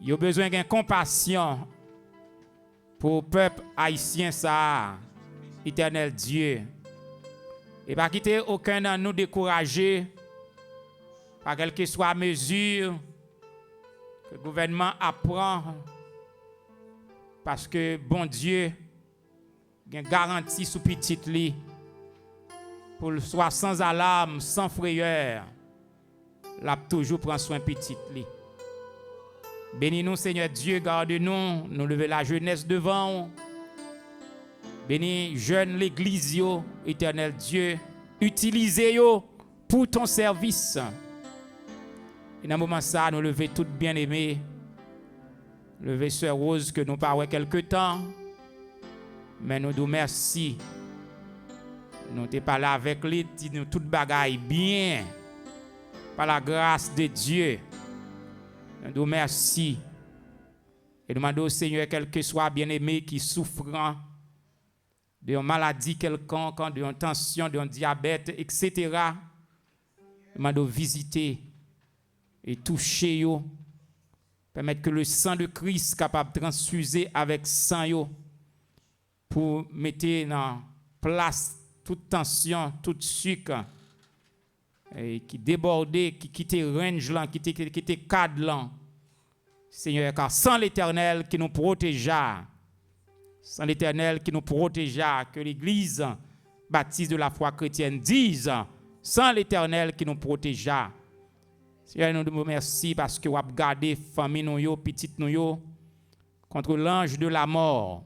il a besoin d'une compassion pour le peuple haïtien, ça, Éternel Dieu. Et pas quitter aucun de nous décourager par quelle que soit mesure que le gouvernement apprend, parce que bon Dieu a une garantie sous petit lit pour le soit sans alarme, sans frayeur, l'a toujours prend soin petit lit. Bénis-nous Seigneur Dieu, garde-nous, nous lever la jeunesse devant. Bénis jeune l'église yo, Éternel Dieu, utilisez-yo pour ton service. Et dans ce moment ça, nous lever toutes bien-aimées. Lever Sœur Rose que nous parlons quelque temps. Mais nous disons merci. Nous t'es parlé avec lui, nous toute bagaille bien. Par la grâce de Dieu. Nous disons merci. Et nous demandons au Seigneur, quel que soit bien-aimé qui souffrant d'une maladie quelconque, d'une tension, d'un diabète, etc. Nous demandons visiter et toucher yo, permettre que le sang de Christ capable de transfuser avec sang yo, pour mettre en place toute tension, toute sucre et qui débordait, qui quittait range là, qui quittait cadre là. Seigneur, car sans l'Éternel qui nous protégea, sans l'Éternel qui nous protégea, que l'Église baptiste de la foi chrétienne dise, sans l'Éternel qui nous protégea. Seigneur, nous vous remercions parce que vous avez gardé famille nous, petite nous, contre l'ange de la mort.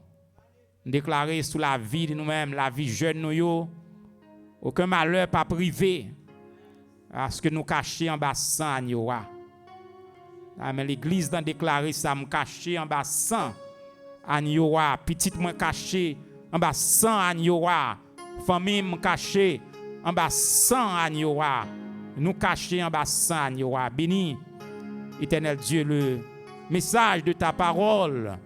Déclaré sous la vie de nous-mêmes, la vie jeune nous, aucun malheur pas privé, parce que nous cachons en bas sang. Mais l'Église a déclaré ça, me caché en bas sang. Agnoa, petite moi caché en bas sang agnoa, famille me caché en bas sang agnoa. Nous cacher en bas sang agnoa. Béni, Éternel Dieu, le message de ta parole.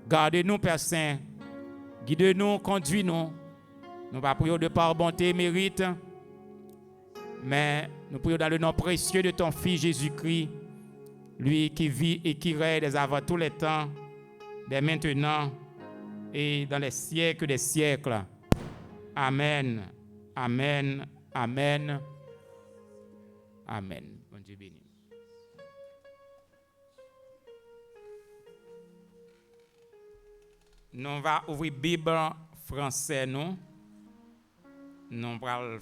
Gardez-nous, Père Saint. Guide-nous, conduis-nous. Nous pas prions de par bonté et mérite, mais nous prions dans le nom précieux de ton Fils Jésus-Christ, lui qui vit et qui règne dès avant tous les temps, dès maintenant et dans les siècles des siècles. Amen. Amen. Amen. Amen. Bon Dieu béni. Nous va ouvrir Bible français nous. Nous allons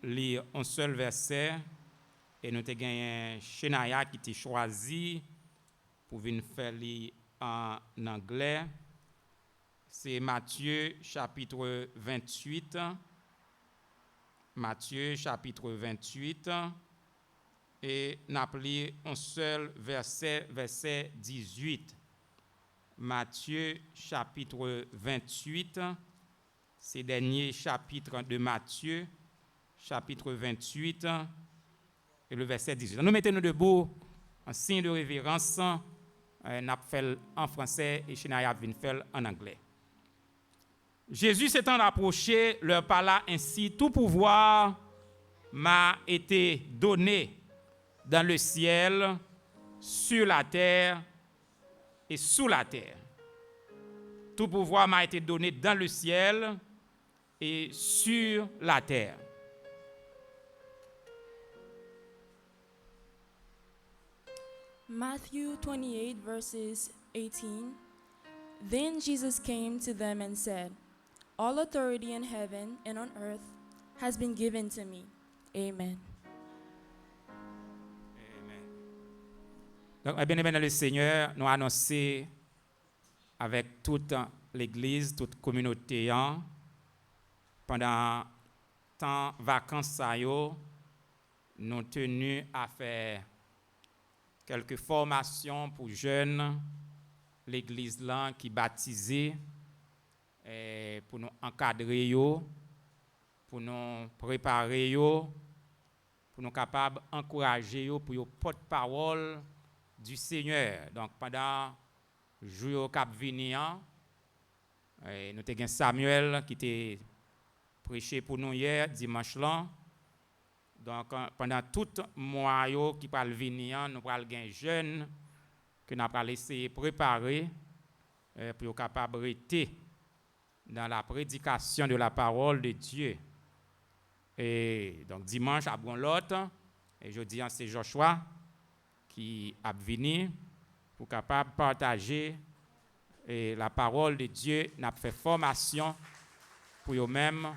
lire un seul verset et nous avons gagné Chenaya qui t'a choisi pour venir faire lire en anglais. C'est Matthieu chapitre 28. Matthieu chapitre 28. Et nous avons lu un seul verset, verset 18. Matthieu chapitre 28. C'est le dernier chapitre de Matthieu, chapitre 28, et le verset 18. Nous mettons-nous debout en signe de révérence. Nous avons fait en français et Chenaya vient faire en anglais. Jésus s'étant approché, leur parla ainsi: tout pouvoir m'a été donné dans le ciel, sur la terre et sous la terre. Tout pouvoir m'a été donné dans le ciel et sur la terre. Matthew 28, verses 18. Then Jesus came to them and said, all authority in heaven and on earth has been given to me. Amen. Donc, bien aimé dans le Seigneur, nous annonçons avec toute l'Église, toute communauté, pendant temps vacances, nous tenus à faire quelques formations pour jeunes, l'Église là qui baptisée, pour nous encadrer, pour nous préparer, pour nous capables d'encourager pour les porte-parole du Seigneur. Donc pendant le jour cap venir, nous avons Samuel qui était prêché pour nous hier dimanche là. Donc pendant tout le mois qui va venir, nous allons gagner jeunes que nous allons laisser préparer pour être capable de rester dans la prédication de la parole de Dieu. Et donc dimanche à l'autre, et jeudi c'est Joshua qui a venu pour capable partager la parole de Dieu. N'a fait formation pour eux-mêmes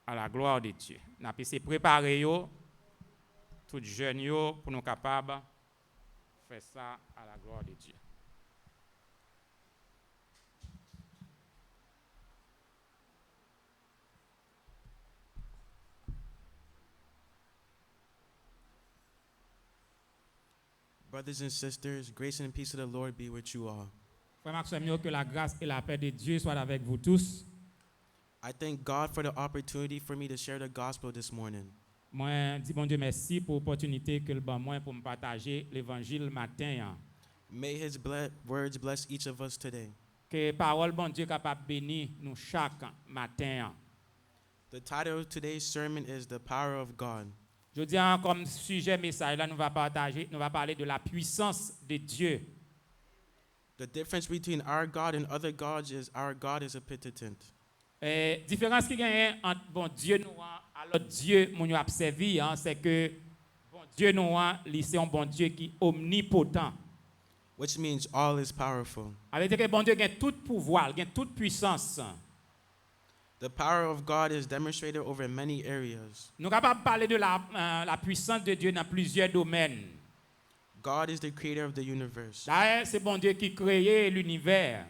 à la gloire de Dieu. N'a essayé préparer tout jeunes pour nous capables de faire ça à la gloire de Dieu. Brothers and sisters, grace and peace of the Lord be with you all. Frère Maxime, que la grâce et la paix de Dieu soient avec vous tous. I thank God for the opportunity for me to share the gospel this morning. Moi, dis bon Dieu merci pour l'opportunité que le bon moi pour me partager l'évangile matin. May his words bless each of us today. Que parole bon Dieu capable bénir nous chaque matin. The title of today's sermon is The Power of God. Je dis comme sujet message là nous va parler de la puissance de Dieu. The difference between our God and other gods is our God is omnipotent. Différence qui gagne entre bon Dieu nous et l'autre Dieu nous a servi c'est que bon Dieu nous c'est un bon Dieu qui est omnipotent. Which means all is powerful. Avec que bon Dieu a tout pouvoir, il a toute puissance. The power of God is demonstrated over many areas. Nous sommes capables de parler de la puissance de Dieu dans plusieurs domaines. God is the creator of the universe. D'ailleurs, c'est bon Dieu qui créé l'univers.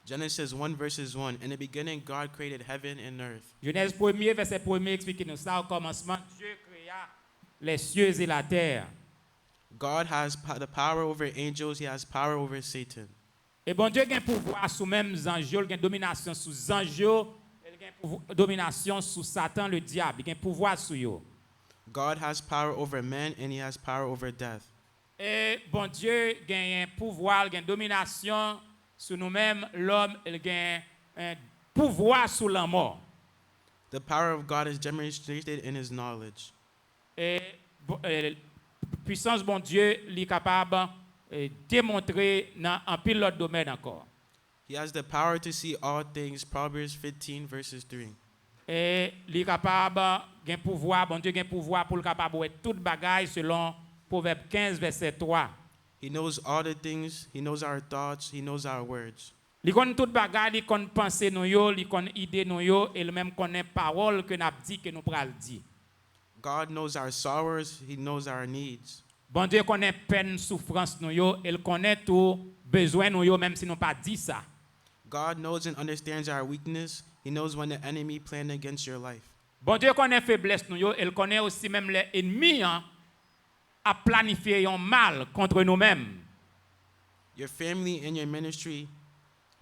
Genesis 1 verses 1. In the beginning, God created heaven and earth. Genèse 1 verset 1 explique nous ça au commencement Dieu créa les cieux et la terre. God has the power over angels. He has power over Satan. Et bon Dieu a un pouvoir sur même anges, il a une domination sur les anges, il a une domination sur Satan le diable, il a un pouvoir sur eux. God has power over men and he has power over death. Et bon Dieu a un pouvoir, il a une domination sur nous-mêmes, l'homme, il a un pouvoir sur la mort. The power of God is demonstrated in his knowledge. Et puissance bon Dieu, il est capable de démontrer dans un pile d'autres domaines encore. He has the power to see all things. Proverbs 15 verses 3. Et il est capable, il a un pouvoir, bon Dieu a un pouvoir pour le capable de toute bagaille selon Proverbe 15 verset 3. He knows all the things. He knows our thoughts. He knows our words. Li kon tout bagay, li kon penser nou yo, li kon idée nou yo, et le même connaît parole que n'a dit que nous pral di. God knows our sorrows. He knows our needs. Bon Dieu connaît peine, souffrance nou yo, il connaît tout besoin nou yo, même si nous pas dit ça. God knows and understands our weakness. He knows when the enemy planned against your life. Bon Dieu connaît faiblesse nou yo, il connaît aussi même les ennemis hein, à planifier un mal contre nous-mêmes. Your family and your ministry,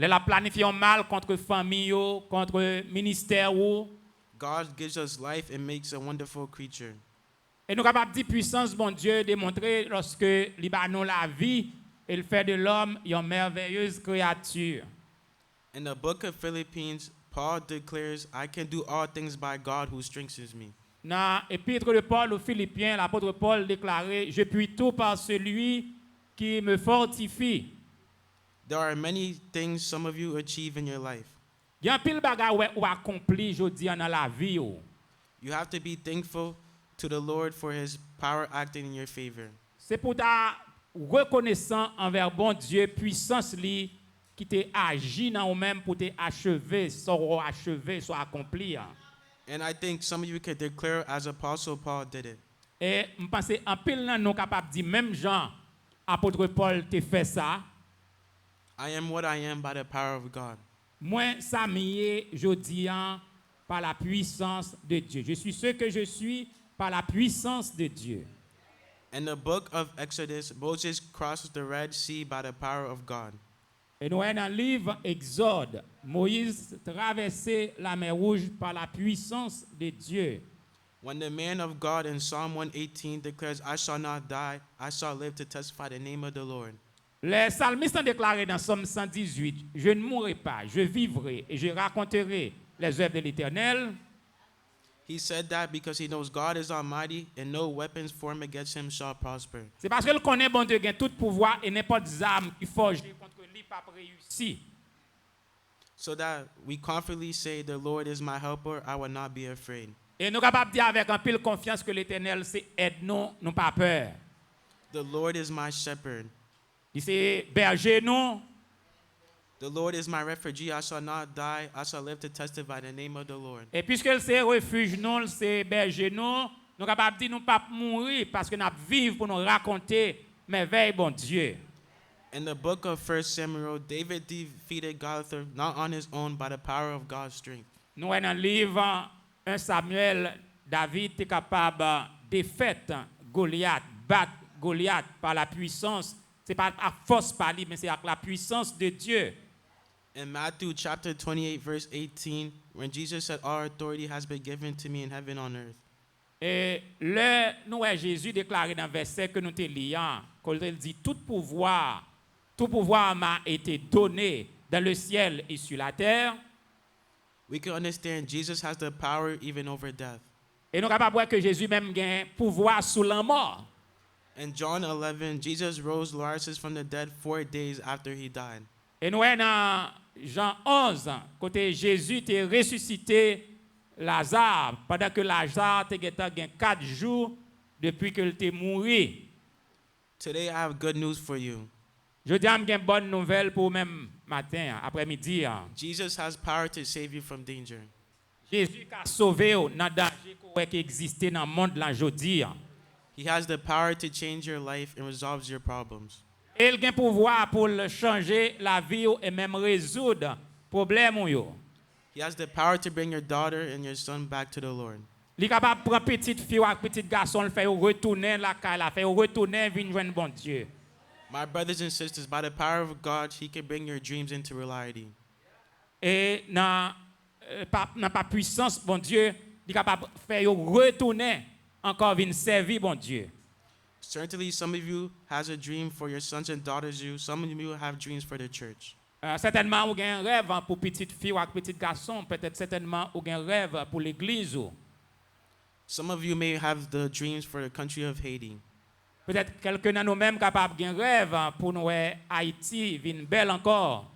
Il a planifié un mal contre famille yo, contre ministère ou. God gives us life and makes a wonderful creature. Et nous capables de puissance bon Dieu démontrer lorsque il ba nous la vie, il fait de l'homme une merveilleuse créature. In the book of Philippians, Paul declares, I can do all things by God who strengthens me. Dans l'épître de Paul aux Philippiens, l'apôtre Paul déclarait, je puis tout par celui qui me fortifie. There are many things some of you achieve in your life. Il y a un pile bagay ou accompli jodi dans la vie ou. You have to be thankful to the Lord for his power acting in your favor. C'est pour ta reconnaissant envers bon Dieu puissance li qui t'a agi dans ou même pour te achever, soit achevé, soit accompli. And I think some of you can declare as Apostle Paul did it. Et je pense en pile nan nous capable dire même Jean apôtre Paul te fait ça. I am what I am by the power of God. Moi ça mié jodi an par la puissance de Dieu. Je suis ce que je suis par la puissance de Dieu. In the book of Exodus, Moses crosses the Red Sea by the power of God. Et nous dans le livre Exode, Moïse traversait la mer Rouge par la puissance de Dieu. When the man of God in Psalm 118 declares, I shall not die, I shall live to testify the name of the Lord. Les psalmistes ont déclaré dans Psaume 118, je ne mourrai pas, je vivrai et je raconterai les œuvres de l'Éternel. He said that because he knows God is almighty and no weapons formed against him shall prosper. C'est parce qu'il connaît bon Dieu gagne tout pouvoir et n'importe arme qui forge contre lui pas réussi. So that we confidently say, the Lord is my helper, I will not be afraid. Et nous sommes capables de dire avec un pile confiance que l'Éternel c'est aide-nous, nous pas peur. The Lord is my shepherd. Il c'est berger nous. The Lord is my refuge, I shall not die, I shall live to testify the name of the Lord. Et puisque c'est refuge nous, c'est berger nous, nous sommes capables de dire nous pas mourir parce que nous vivons pour nous raconter merveilles bon Dieu. In the book of 1 Samuel, David defeated Goliath not on his own, by the power of God's strength. Nous dans le livre 1 Samuel, David est capable de défaire Goliath, battre Goliath par la puissance. C'est pas à force par lui, mais c'est avec la puissance de Dieu. In Matthew chapter 28, verse 18, when Jesus said, all authority has been given to me in heaven and on earth. Et là, nous voyons Jésus déclaré dans le verset que nous te lions, quand il dit tout pouvoir m'a été donné dans le ciel et sur la terre. We can understand Jesus has the power even over death. Et nous sommes capables de voir que Jésus même a pouvoir sous la mort. In John 11, Jesus rose Lazarus from the dead 4 days after he died. Et nous voyons dans Jean 11, côté Jésus a ressuscité Lazare, pendant que Lazare a 4 jours depuis qu'il était mort. Today I have good news for you. Je dis une bonne nouvelle pour même matin, après-midi. Jesus has power to save you from danger. Jésus a sauvé dans le danger qui existait dans le monde aujourd'hui. He has the power to change your life and resolve your problems. Il a le pouvoir pour changer la vie et même résoudre les problèmes. He has the power to bring your daughter and your son back to the Lord. Il est capable de prendre petite fille ou petit garçon, le faire retourner la caille, la faire retourner venir joindre bon Dieu. My brothers and sisters, by the power of God, he can bring your dreams into reality. Et dans la puissance bon Dieu, il est capable de faire retourner encore venir servir bon Dieu. Certainly, some of you has a dream for your sons and daughters. Some of you have dreams for the church. Certainement, vous avez un rêve pour petite fille ou petit garçon. Peut-être certainement, vous avez un rêve pour l'église. Some of you may have the dreams for the country of Haiti. Peut-être quelqu'un de nous-mêmes capable d'un rêve pour nous Haïti vient belle encore.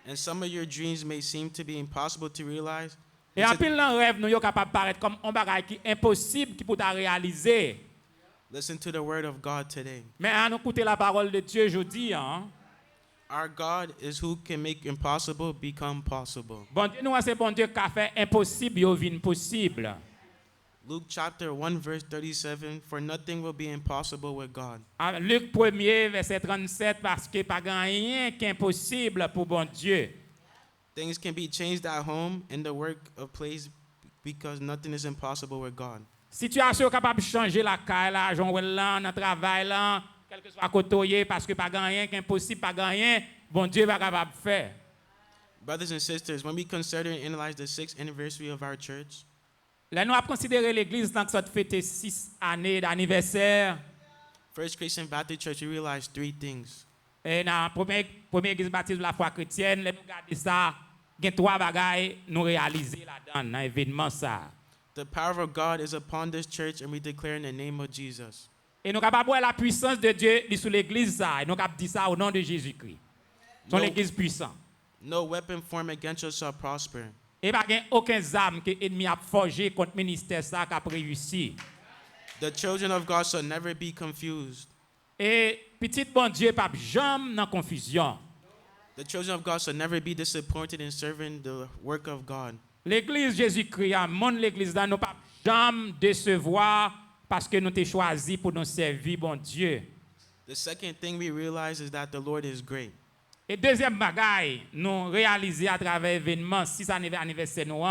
And some of your dreams may seem to be impossible to realize. Et en pile dans rêve nous sommes capables de paraître comme un bagage qui est impossible qui peut réaliser. Listen to the word of God today. Mais à nous écouter la parole de Dieu aujourd'hui, hein. Our God is who can make impossible become possible. Bon Dieu, nous, c'est bon Dieu qui a fait impossible, yo vin possible. Luke chapter 1 verse 37, for nothing will be impossible with God. Luc 1er, verset 37, parce que pas rien qui est impossible pour bon Dieu. Things can be changed at home, in the work of place, because nothing is impossible with God. Situation capable de changer la caille, là, j'en là, dans le travail, là, quel que soit côté, parce que pas rien qui est impossible, pas rien, bon Dieu va capable de faire. Brothers and sisters, when we consider and analyze the 6th anniversary of our church, Là, nous avons considéré l'église dans que ça fête 6 années d'anniversaire. First Christian Baptist Church, we realized 3 things. Et dans la première église baptiste de la foi chrétienne, là, nous regardons ça, il y a 3 bagailles nous réaliser là-dedans, dans l'événement ça. The power of God is upon this church, and we declare in the name of Jesus. Et nous sommes capables de voir la puissance de Dieu sur l'église ça. Et nous sommes capables de dire ça au nom de Jésus-Christ. C'est No. l'église puissante. No weapon formed against us shall prosper. Et pas aucun âme que l'ennemi a forgé contre le ministère ça qui a réussi. The children of God shall never be confused. Et petit bon Dieu pas jamais dans confusion. The children of God shall never be disappointed in serving the work of God. L'église Jésus-Christ, mon l'église là, nous pas jamais décevoir parce que nous t'ai choisi pour nous servir bon Dieu. The second thing we realize is that the Lord is great. Et deuxième bagaille, nous réaliser à travers l'événement 6 anniversaire nous,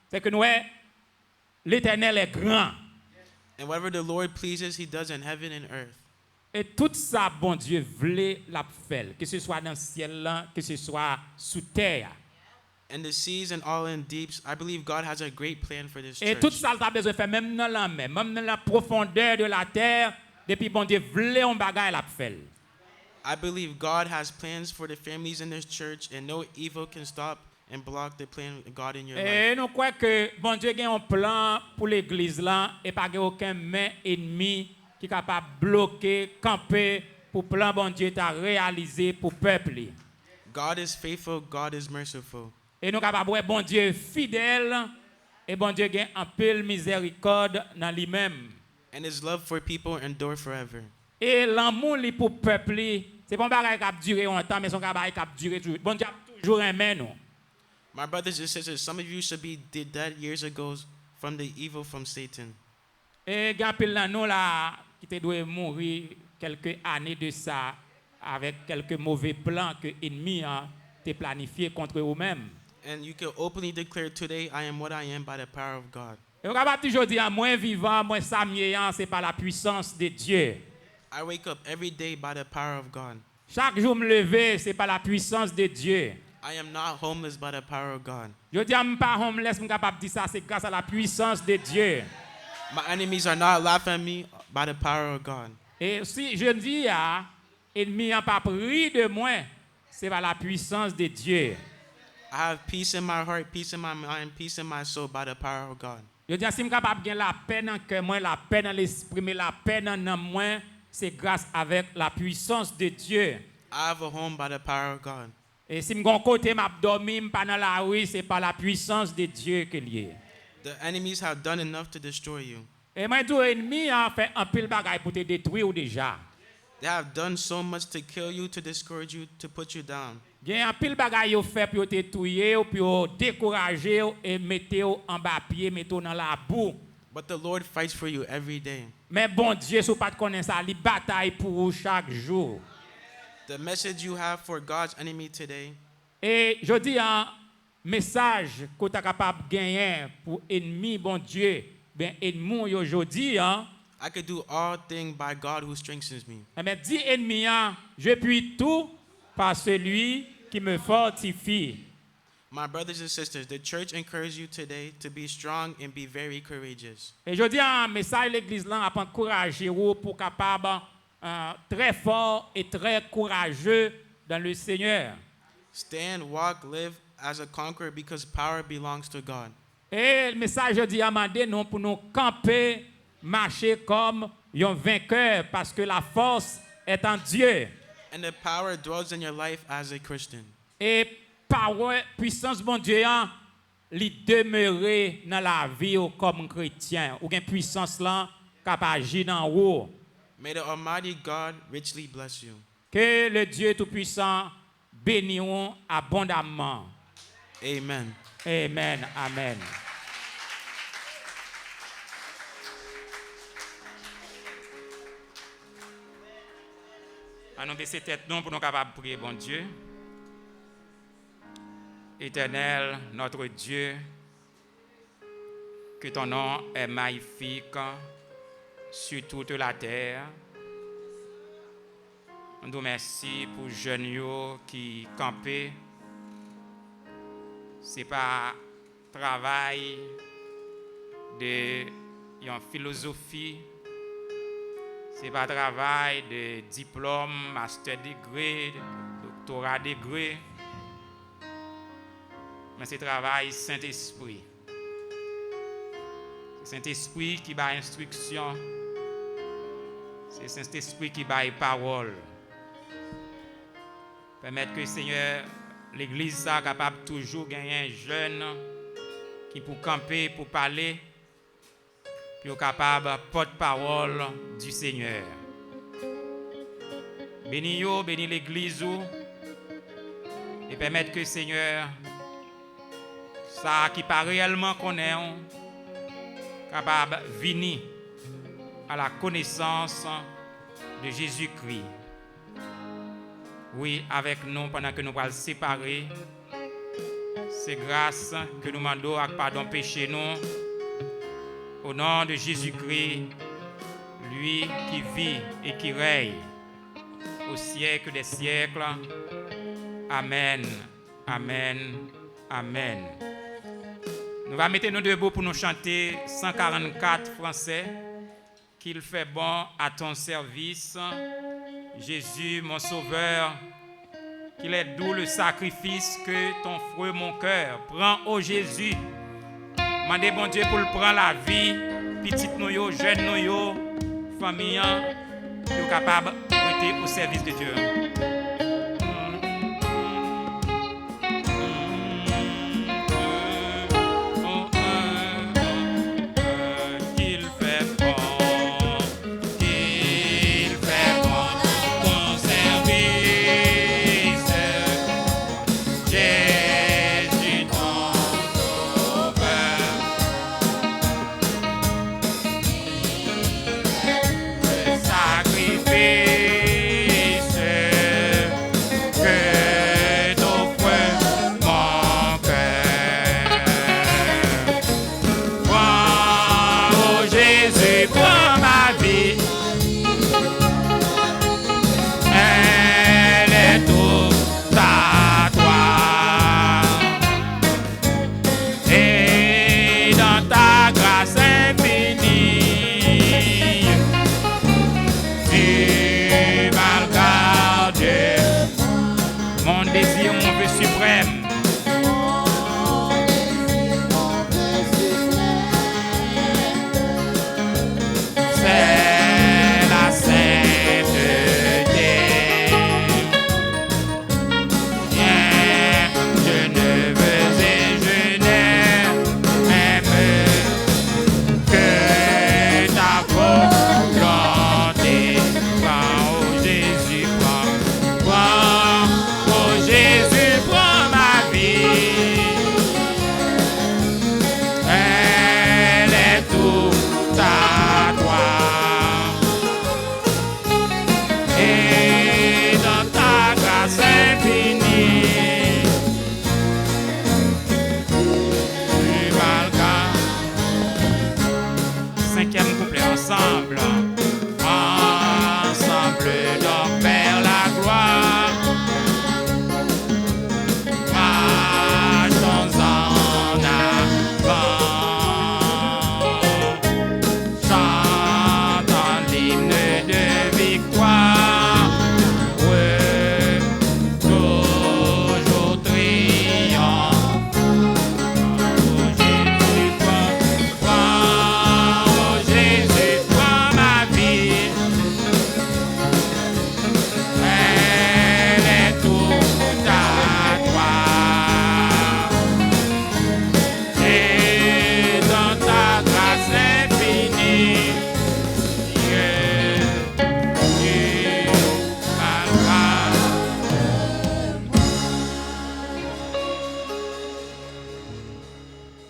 c'est que nous l'Éternel est grand. And whatever the Lord pleases, he does in heaven and earth. Et tout ça, bon Dieu, voulait la faire, que ce soit dans le ciel, là, que ce soit sous terre. And the seas and all in deeps, I believe God has a great plan for this Et tout church. ça, il a besoin de faire, même dans la mer, même dans la profondeur de la terre, depuis bon Dieu voulait un bagage la faire. I believe God has plans for the families in this church, and no evil can stop and block the plan of God in your life. Et nous croyons que bon Dieu a un plan pour l'église là, et pas aucun main ennemi qui est capable de bloquer, camper pour le plan bon Dieu t'a réalisé pour le peuple. God is faithful, God is merciful. Et nous sommes capables de voir bon Dieu fidèle et bon Dieu a un peu de miséricorde dans lui-même. And his love for people endure forever. Et l'amour li pour le peuple, c'est pas un bagage qui a duré longtemps, mais c'est un bagage qui a duré toujours. Bon Dieu a toujours aimé nous. My brothers and sisters, some of you should be dead years ago from the evil from Satan. Et il y a pile dans nous là qui te doit mourir quelques années de ça avec quelques mauvais plans que l'ennemi a planifié contre eux-mêmes. And you can openly declare today, I am what I am by the power of God. Et on va toujours dire, moi vivant, moi samyeant, c'est par la puissance de Dieu. I wake up every day by the power of God. Chaque jour me lever, c'est par la puissance de Dieu. I am not homeless by the power of God. Je dis, je ne suis pas homeless, je suis capable de dire ça, c'est grâce à la puissance de Dieu. My enemies are not laughing at me by the power of God. Et si je dis, l'ennemi n'a pas pris de moi, c'est par la puissance de Dieu. I have peace in my heart, peace in my mind, peace in my soul by the power of God. Je dis, si je suis capable de gagner la paix dans le cœur, la paix dans l'esprit, mais la paix dans moi, c'est grâce avec la puissance de Dieu. I have a home by the power of God. Et si je suis côté, je dormir pas dans la rue, c'est par la puissance de Dieu que lié. The enemies have done enough to destroy you. Et moi, tout ennemi a fait un pile bagaille pour te détruire déjà. They have done so much to kill you, to discourage you, to put you down. Il y a un pile bagaille au fait pour te tuer, pour décourager et mettre en bas pied, mettre dans la boue. But the Lord fights for you every day. Mais bon Dieu, si vous pas connaître ça, il bataille pour vous chaque jour. The message you have for God's enemy today Et je dis un message que tu es capable de gagner pour ennemi, bon Dieu, ben ennemi aujourd'hui, hein. I could do all things by God who strengthens me. Eh bien, dis ennemi, hein, je puis tout par celui qui me fortifie. My brothers and sisters, the church encourages you today to be strong and be very courageous. Et je dis un message l'église là à encourager vous pour capable très fort et très courageux dans le Seigneur. Stand, walk, live as a conqueror because power belongs to God. Et le message je dis à Mandé non pour nous camper, marcher comme un vainqueur parce que la force est en Dieu. And the power dwells in your life as a Christian. Et power, puissance bon Dieu, li demeurer dans la vie comme chrétien. Ou bien puissance là, qui agir dans haut. May the Almighty God richly bless you. Que le Dieu Tout-Puissant bénisse abondamment. Amen. Amen. Amen. Allons baisser tête nous pour nous capables de prier, bon Dieu. Éternel, notre Dieu, que ton nom est magnifique sur toute la terre. On nous remercie pour les jeunes qui campent. Ce n'est pas travail de philosophie. Ce n'est pas travail de diplôme, master degré, doctorat degré. Mais c'est travail Saint-Esprit. C'est Saint-Esprit qui bat instruction. C'est Saint-Esprit qui bat parole. Permettre que Seigneur, l'Église soit capable toujours gagner un jeune qui pour camper, pour parler, puis capable de porte-parole du Seigneur. Bénis l'Église et permettre que Seigneur, ça qui pas réellement connaît, capable de venir à la connaissance de Jésus-Christ. Oui, avec nous pendant que nous allons séparer, c'est grâce que nous demandons à pardon péché nous. Au nom de Jésus-Christ, lui qui vit et qui règne au siècle des siècles. Amen, amen, amen. Nous allons mettre nous debout pour nous chanter 144 français. Qu'il fait bon à ton service, Jésus mon sauveur. Qu'il est doux le sacrifice que ton fruit mon cœur prend au Jésus. Mandez bon Dieu pour le prendre la vie, petite nous yo, jeune nous yo, famille, nous capable d'être au service de Dieu. Sacrifice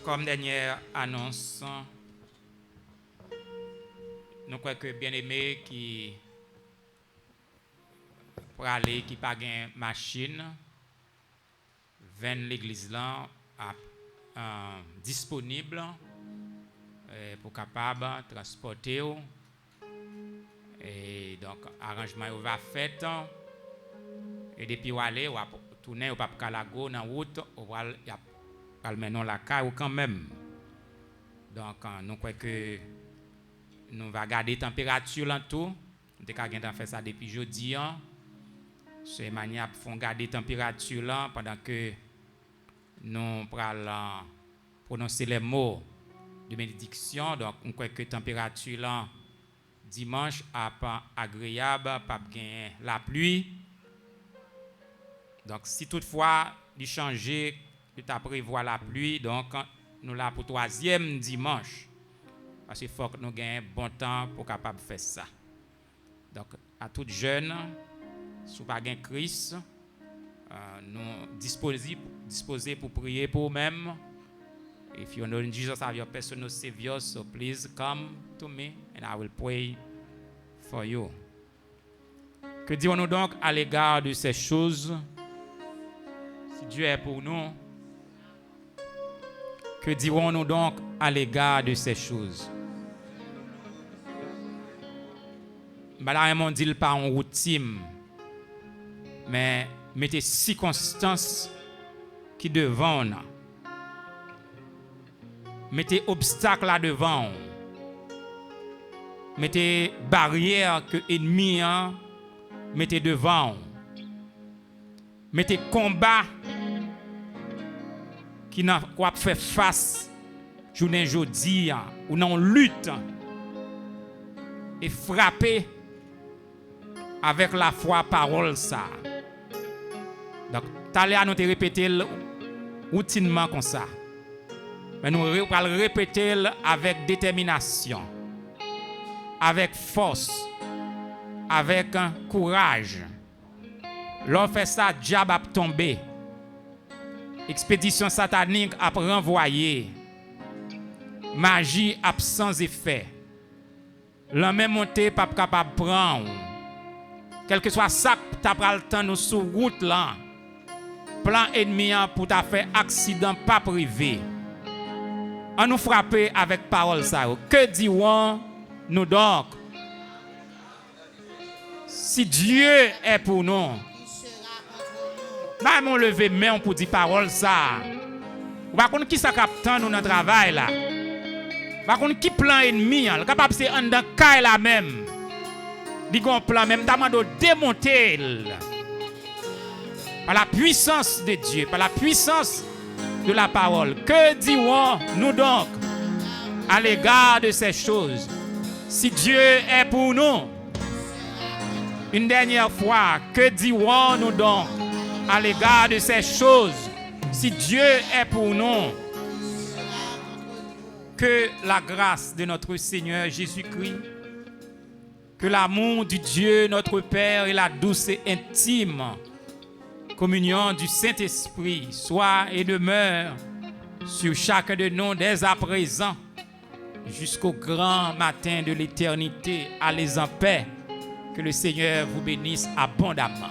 Comme dernière annonce, nous croyons que bien-aimé qui pour aller qui pas gain machine, viennent l'église là disponible pour capable transporter et donc arrangement va fait et depuis ou aller ou tourner ou pas calago dans route ou va mener la caille quand même. Donc nous croyons que nous va garder température là tout. Nous avons fait ça depuis jeudi. C'est manière font garder température là pendant que nous prenons prononcer les mots de bénédiction. Donc on croit que température là dimanche a pas agréable, pas gain la pluie. Donc si toutefois il changer, tu prévoit la pluie, donc nous là pour troisième dimanche. Parce qu'il faut que nous ayons bon temps pour capable faire ça. Donc à toutes jeunes, si vous n'avez pas Christ, nous disposés pour prier pour nous-mêmes. If you know Jesus as your personal Savior, so please come to me and I will pray for you. Que dirons-nous donc à l'égard de ces choses? Si Dieu est pour nous, que dirons-nous donc à l'égard de ces choses? Madame dit pas en routine, mais mettez circonstances qui devant nous. Mettez obstacles là devant. Mettez barrières que l'ennemi mettez devant. Mettez combats qui n'a quoi faire face journée jodi ou non lutte et frapper avec la foi parole ça. Donc t'allez à nous te répéter routinement comme ça. Mais nous allons le répéter avec détermination, avec force, avec courage. L'on fait ça, diable a tombé. Expédition satanique a renvoyé. Magie a sans effet. L'on même monté pas capable de prendre. Quel que soit ça, tu as le temps nous sur route là. Plan ennemi pour ta faire accident pas privé. On nous frapper avec parole ça. Que dirons-nous donc? Si Dieu est pour nous, nous lever main pour dire parole ça. Par contre, qui ça capte nous dans le travail là? Par contre, qui plan ennemi? Le capable c'est en dans caille là même. Dit qu'on plan même t'as de démonter par la puissance de Dieu, par la puissance de la parole. Que dirons-nous donc à l'égard de ces choses? Si Dieu est pour nous, une dernière fois, que dirons-nous donc à l'égard de ces choses? Si Dieu est pour nous, que la grâce de notre Seigneur Jésus-Christ, que l'amour du Dieu notre Père et la douce et intime communion du Saint-Esprit soit et demeure sur chacun de nous dès à présent jusqu'au grand matin de l'éternité. Allez en paix. Que le Seigneur vous bénisse abondamment.